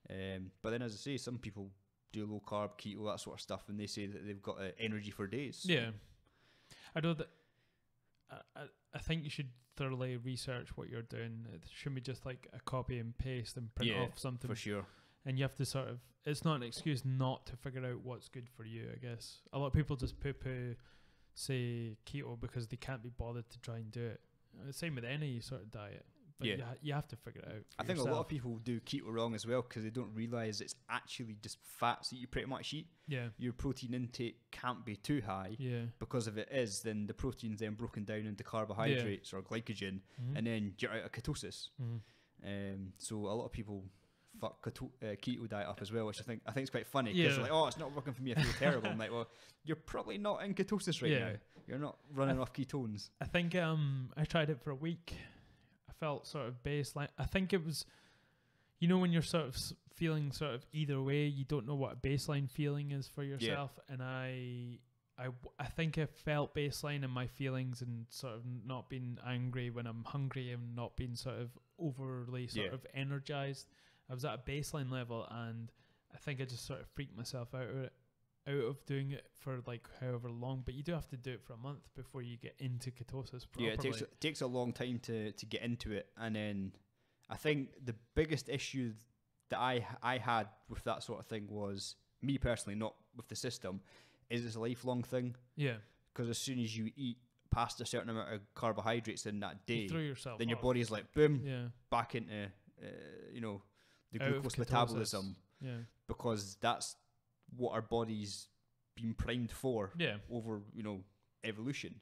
But then, as I say, some people do low carb, keto, that sort of stuff, and they say that they've got energy for days. Yeah. I know that. I think you should thoroughly research what you're doing. It shouldn't be just like a copy and paste and print off something. For sure. And you have to sort of, it's not an excuse not to figure out what's good for you, I guess. A lot of people just poo-poo, say, keto because they can't be bothered to try and do it. Same with any sort of diet. But you have to figure it out I think yourself. A lot of people do keto wrong as well because they don't realise it's actually just fats that you pretty much eat. Yeah. Your protein intake can't be too high because if it is, then the protein's then broken down into carbohydrates or glycogen and then you're out of ketosis. So a lot of people... fuck keto diet up as well, which I think is quite funny because like, oh, it's not working for me, I feel terrible. I'm like, well, you're probably not in ketosis right now. You're not running off ketones. I think I tried it for a week. I felt sort of baseline. I think it was, you know, when you're sort of feeling sort of either way, you don't know what a baseline feeling is for yourself. And I think I felt baseline in my feelings and sort of not being angry when I'm hungry and not being sort of overly sort of energized. I was at a baseline level, and I think I just sort of freaked myself out of doing it for like however long. But you do have to do it for a month before you get into ketosis properly. Yeah, it takes a long time to get into it. And then I think the biggest issue that I had with that sort of thing was, me personally, not with the system, is it's a lifelong thing. Yeah. Because as soon as you eat past a certain amount of carbohydrates in that day, then your body's like, boom, back into, you know, the glucose metabolism, because that's what our body's been primed for over, you know, evolution.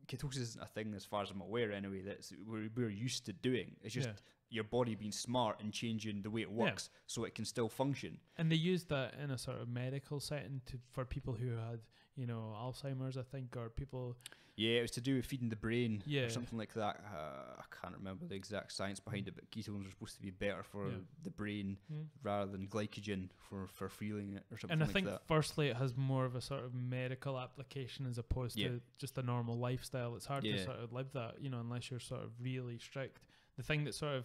Ketosis isn't a thing, as far as I'm aware anyway, that we're used to doing. It's just your body being smart and changing the way it works so it can still function. And they used that in a sort of medical setting for people who had, you know, Alzheimer's, I think, or people... Yeah, it was to do with feeding the brain or something like that. I can't remember the exact science behind it, but ketones are supposed to be better for the brain rather than glycogen for fueling it or something like that. And I think firstly it has more of a sort of medical application as opposed to just a normal lifestyle. It's hard to sort of live that, you know, unless you're sort of really strict. The thing that sort of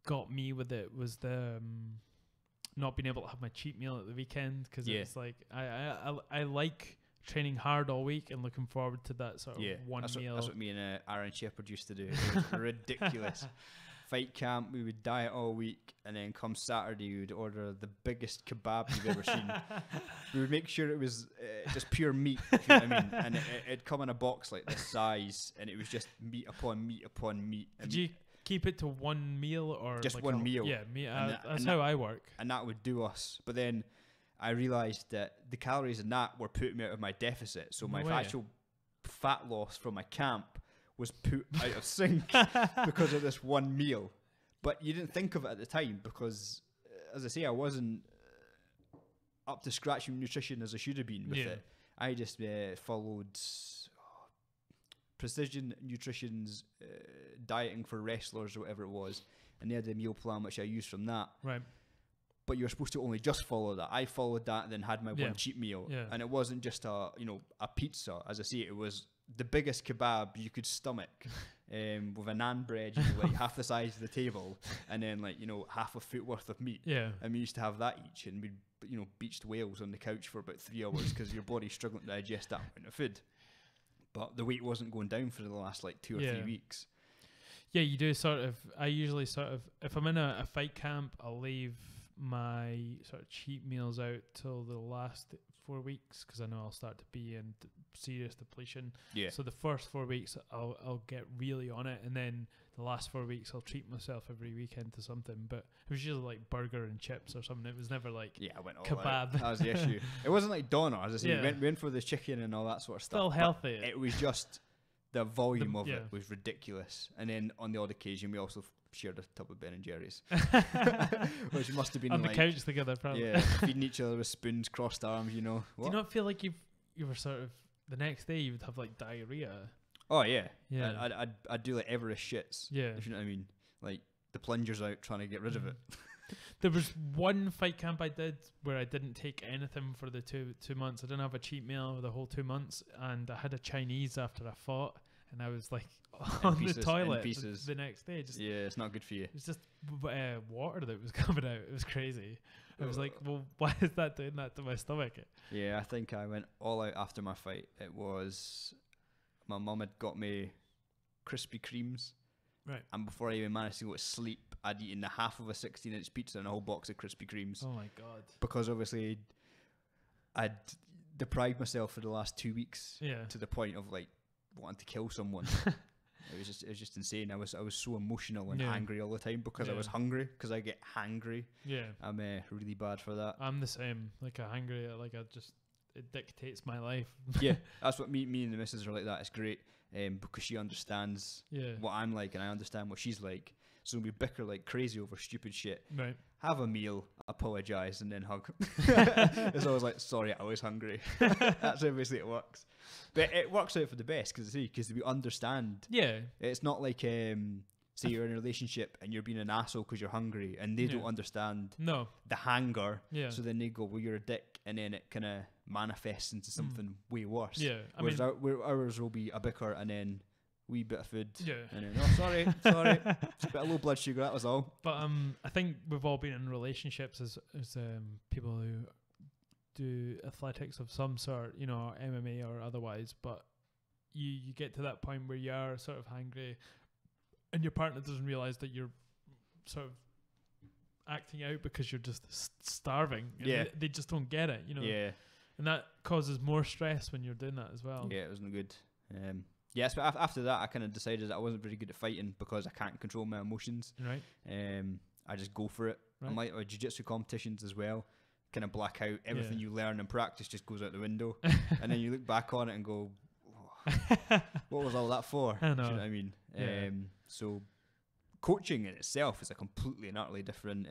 got me with it was the not being able to have my cheat meal at the weekend, because it's like I like training hard all week and looking forward to that sort of one meal. That's what me and Aaron Shepherd used to do. It was ridiculous. fight camp, we would diet all week, and then come Saturday, we would order the biggest kebab you've ever seen. We would make sure it was just pure meat, if you know what I mean? And it'd come in a box like this size, and it was just meat upon meat upon meat. Did you keep it to one meal or just like one meal? Yeah, that's how I work. And that would do us. But then I realised that the calories in that were putting me out of my deficit. So my actual fat loss from my camp was put out of sync because of this one meal. But you didn't think of it at the time because, as I say, I wasn't up to scratch with nutrition as I should have been with it. I just followed precision nutrition's dieting for wrestlers or whatever it was, and they had a meal plan which I used from that. Right. But you're supposed to only just follow that. I followed that and then had my one cheat meal, and it wasn't just a pizza. As I say, it was the biggest kebab you could stomach, with a naan bread, like half the size of the table, and then half a foot worth of meat. Yeah. And we used to have that each, and we'd beached whales on the couch for about 3 hours because your body's struggling to digest that amount of food. But the weight wasn't going down for the last 2 or 3 weeks. Yeah, you do sort of. I usually sort of, if I'm in a fight camp, I'll leave my sort of cheat meals out till the last 4 weeks because I know I'll start to be in serious depletion. Yeah. So the first 4 weeks I'll get really on it, and then the last 4 weeks I'll treat myself every weekend to something. But it was usually like burger and chips or something. It was never like I went all kebab. Out. That was the issue. It wasn't like doner. As I say, we went for the chicken and all that sort of stuff. Still healthy. It was just the volume of it was ridiculous. And then on the odd occasion, we also shared a tub of Ben and Jerry's, which must have been on the couch together, probably. Yeah, feeding each other with spoons, crossed arms. Do you not feel like you were sort of the next day you would have like diarrhea? Oh yeah. I'd do like Everest shits. Yeah, if you know what I mean, like the plungers out trying to get rid of it. There was one fight camp I did where I didn't take anything for the two months. I didn't have a cheat meal for the whole 2 months, and I had a Chinese after I fought, and I was like on the toilet the next day. It's not good for you. It's just water that was coming out. It was crazy. I was like, well, why is that doing that to my stomach? Yeah, I think I went all out after my fight. It was my mum had got me Krispy Kremes. Right. And before I even managed to go to sleep, I'd eaten a half of a 16-inch pizza and a whole box of Krispy Kremes. Oh my God. Because obviously I'd deprived myself for the last 2 weeks to the point of like wanting to kill someone. It was just insane. I was so emotional and angry all the time because I was hungry, because I get hangry. Yeah. I'm really bad for that. I'm the same. Like it dictates my life. Yeah, that's what me and the missus are like that. It's great. Because she understands what I'm like and I understand what she's like. So we bicker like crazy over stupid shit. Right. Have a meal, apologise, and then hug. It's always like, sorry, I was hungry. That's how basically it works. But it works out for the best because we understand. Yeah. It's not like, say you're in a relationship and you're being an asshole because you're hungry and they don't understand the hanger. Yeah. So then they go, well, you're a dick. And then it kind of manifests into something way worse. Yeah. Whereas ours will be a bicker and then wee bit of food. Yeah. And then, sorry. Just a bit of low blood sugar, that was all. But I think we've all been in relationships as people who do athletics of some sort, MMA or otherwise, but you get to that point where you are sort of hungry and your partner doesn't realise that you're sort of acting out because you're just starving. Yeah. They just don't get it, Yeah. And that causes more stress when you're doing that as well. Yeah, it wasn't good. Yes, but after that, I kind of decided that I wasn't very good at fighting because I can't control my emotions. Right. I just go for it. Right. I'm like jiu-jitsu competitions as well. Kind of black out. Everything you learn in practice just goes out the window. And then you look back on it and go, what was all that for? I know. Do you know what I mean? Yeah. So coaching in itself is a completely and utterly different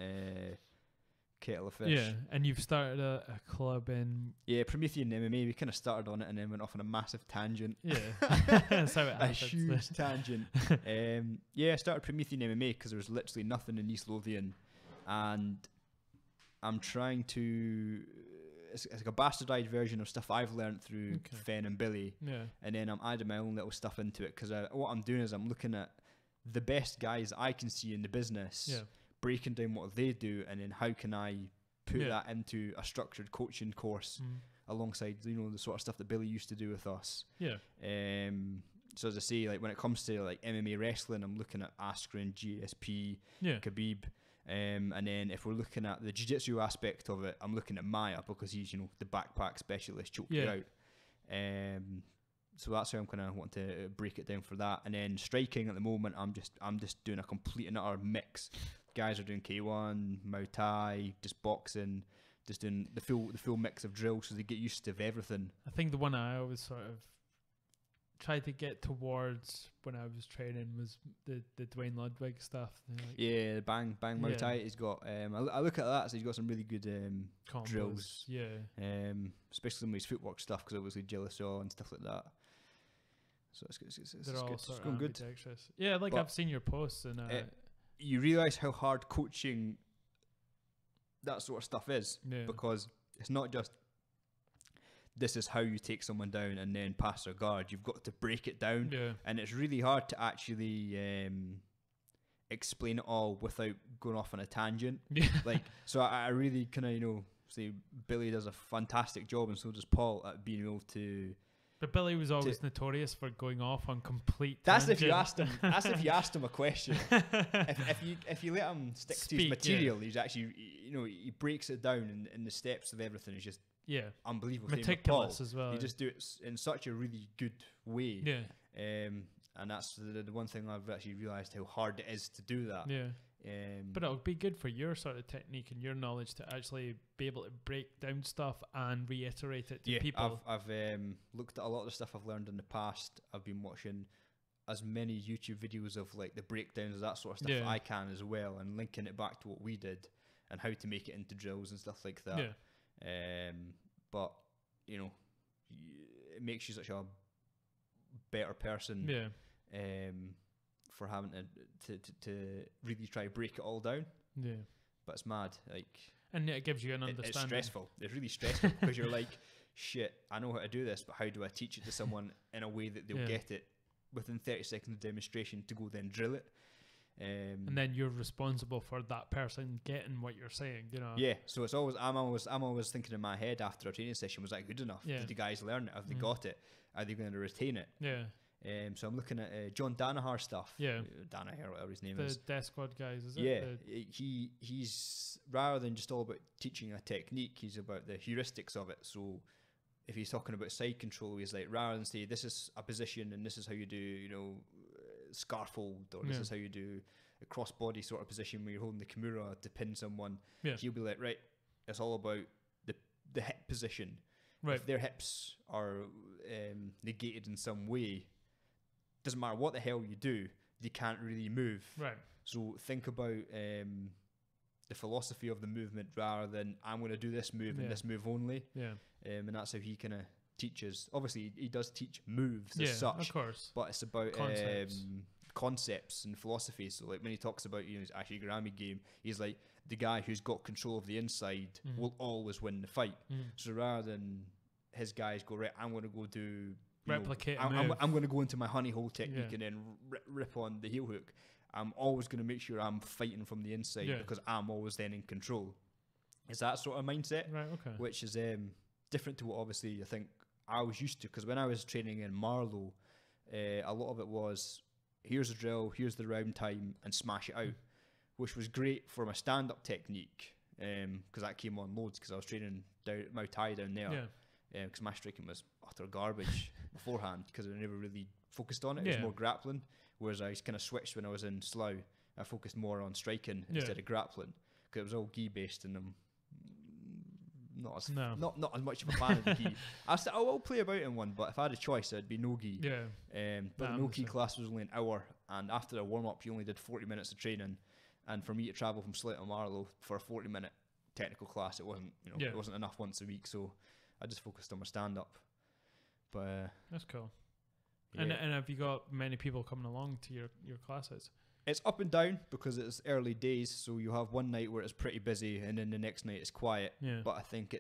kettle of fish. Yeah, and you've started a club in... Yeah, Promethean MMA. We kind of started on it and then went off on a massive tangent. Yeah. That's how it happens. A huge tangent. I started Promethean MMA because there was literally nothing in East Lothian. And I'm trying to... It's like a bastardized version of stuff I've learned through Fen and Billy. Yeah. And then I'm adding my own little stuff into it because what I'm doing is I'm looking at the best guys I can see in the business, breaking down what they do, and then how can I put that into a structured coaching course alongside the sort of stuff that Billy used to do with us. Yeah. so as I say, like when it comes to like MMA wrestling, I'm looking at Askren, GSP, Khabib. And then if we're looking at the jiu-jitsu aspect of it, I'm looking at Maya because he's, you know, the backpack specialist, choke you out. So that's how I'm kind of wanting to break it down for that. And then striking at the moment, I'm just doing a complete and utter mix. Guys are doing K1, Muay Thai, just boxing, just doing the full mix of drills so they get used to everything. I think the one I always sort of tried to get towards when I was training was the Dwayne Ludwig stuff. Like, the bang Muay Thai. He's got I look at that, so he's got some really good drills. Especially some of his footwork stuff, because obviously Jiu-Jitsu and stuff like that. So it's all good. sort It's going good. Yeah, like I've seen your posts and you realise how hard coaching that sort of stuff is, because it's not just this is how you take someone down and then pass their guard. You've got to break it down, and it's really hard to actually explain it all without going off on a tangent. Like, so I really kind of, you know, say Billy does a fantastic job, and so does Paul, at being able to. But Billy was always notorious for going off on complete. That's if you asked him. That's if you asked him a question. if you let him stick to his material, he's actually, you know, he breaks it down, and the steps of everything is just unbelievable. Meticulous as well. You just do it in such a really good way. And that's the one thing I've actually realised, how hard it is to do that. But it'll be good for your sort of technique and your knowledge to actually be able to break down stuff and reiterate it to people. I've looked at a lot of the stuff I've learned in the past. I've been watching as many YouTube videos of like the breakdowns of that sort of stuff I can as well, and linking it back to what we did and how to make it into drills and stuff like that. But you know, it makes you such a better person. For having to really try to break it all down. But it's mad, like, and it gives you an understanding. It's stressful. It's really stressful because you're like, shit, I know how to do this, but how do I teach it to someone in a way that they'll get it within 30 seconds of demonstration to go then drill it? And then you're responsible for that person getting what you're saying, you know. So it's always I'm always thinking in my head after a training session, was that good enough? Did the guys learn it? Have they got it? Are they going to retain it? So I'm looking at John Danaher stuff. Danaher, whatever his name is. The Death Squad guys, is it? He's rather than just all about teaching a technique, he's about the heuristics of it. So if he's talking about side control, he's like, rather than say this is a position and this is how you do, you know, scarfold, or this is how you do a crossbody sort of position where you're holding the kimura to pin someone. He'll be like, right, it's all about the hip position. If their hips are negated in some way, doesn't matter what the hell you do, they can't really move. So think about the philosophy of the movement rather than I'm going to do this move and this move only. And that's how he kind of teaches. Obviously, he does teach moves as such, of course, but it's about concepts and philosophy. So like when he talks about, you know, his Ashigurami game, he's like, the guy who's got control of the inside will always win the fight. So rather than his guys go, right, I'm going to go do replicate. I'm going to go into my honey hole technique and then rip on the heel hook. I'm always going to make sure I'm fighting from the inside because I'm always then in control. It's that sort of mindset, which is different to what obviously I think I was used to. Because when I was training in Marlow, a lot of it was, here's the drill, here's the round time, and smash it out, which was great for my stand-up technique, because that came on loads because I was training Muay Thai down there. Because my striking was utter garbage beforehand because I never really focused on it. It was more grappling, whereas I kind of switched when I was in Slough. I focused more on striking instead of grappling because it was all gi based, and I'm not as much of a fan of the gi. I will play about in one, but if I had a choice, it'd be no gi. But the no gi class was only an hour, and after the warm up, you only did 40 minutes of training. And for me to travel from Slough to Marlow for a 40-minute technical class, it wasn't, you know, it wasn't enough once a week. So I just focused on my stand-up. But that's cool. And have you got many people coming along to your classes? It's up and down because it's early days. So you have one night where it's pretty busy, and then the next night it's quiet. But I think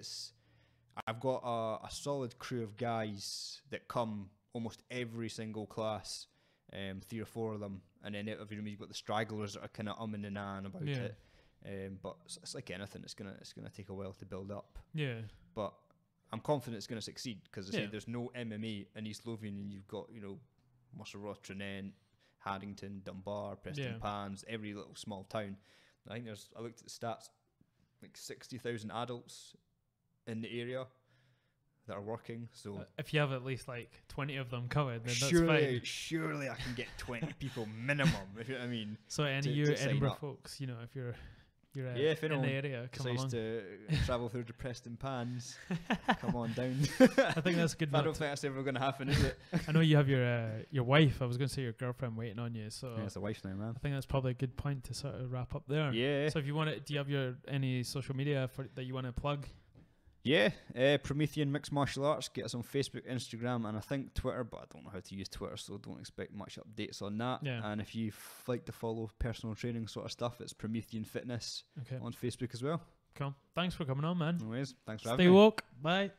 I've got a solid crew of guys that come almost every single class, 3 or 4 of them, and then out of your room you've got the stragglers that are kind of umming and ahhing about it. But it's like anything, it's gonna take a while to build up. But I'm confident it's going to succeed because I say there's no MMA in East Lothian, and you've got, you know, Muscle Ross, Trinent, Haddington, Dunbar, Preston Pans, every little small town. I think I looked at the stats, like 60,000 adults in the area that are working. So if you have at least like 20 of them covered, then that's fine. Surely I can get 20 people minimum, if you know what I mean. So any of you Edinburgh folks, you know, if you're if in the area, come along. To travel through the Preston Pans, come on down. I think that's good. I don't think that's ever going to happen, is it? I know you have your wife. I was going to say your girlfriend waiting on you. So it's a wife now, man. I think that's probably a good point to sort of wrap up there. Yeah. So if you want to, do you have any social media that you want to plug? Yeah, Promethean Mixed Martial Arts. Get us on Facebook, Instagram, and I think Twitter, but I don't know how to use Twitter, so don't expect much updates on that. Yeah. And if you like to follow personal training sort of stuff, it's Promethean Fitness on Facebook as well. Cool. Thanks for coming on, man. No worries. Thanks for having me. Stay woke. Bye.